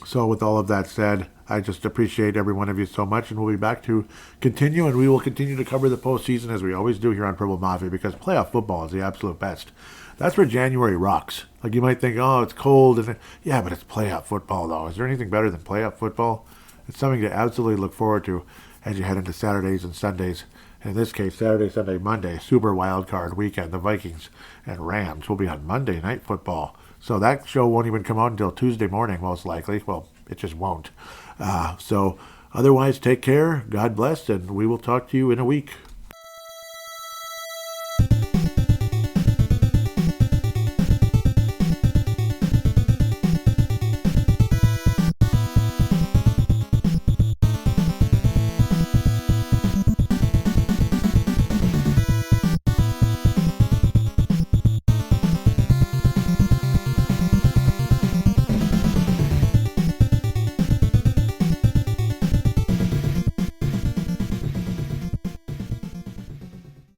So with all of that said, I just appreciate every one of you so much, and we'll be back to continue, and we will continue to cover the postseason as we always do here on Purple Mafia, because playoff football is the absolute best. That's where January rocks. Like, you might think, oh, it's cold. Yeah, but it's playoff football, though. Is there anything better than playoff football? It's something to absolutely look forward to as you head into Saturdays and Sundays. In this case, Saturday, Sunday, Monday, Super Wild Card Weekend. The Vikings and Rams will be on Monday Night Football. So that show won't even come out until Tuesday morning, most likely. Well, it just won't. So otherwise, take care. God bless, and we will talk to you in a week.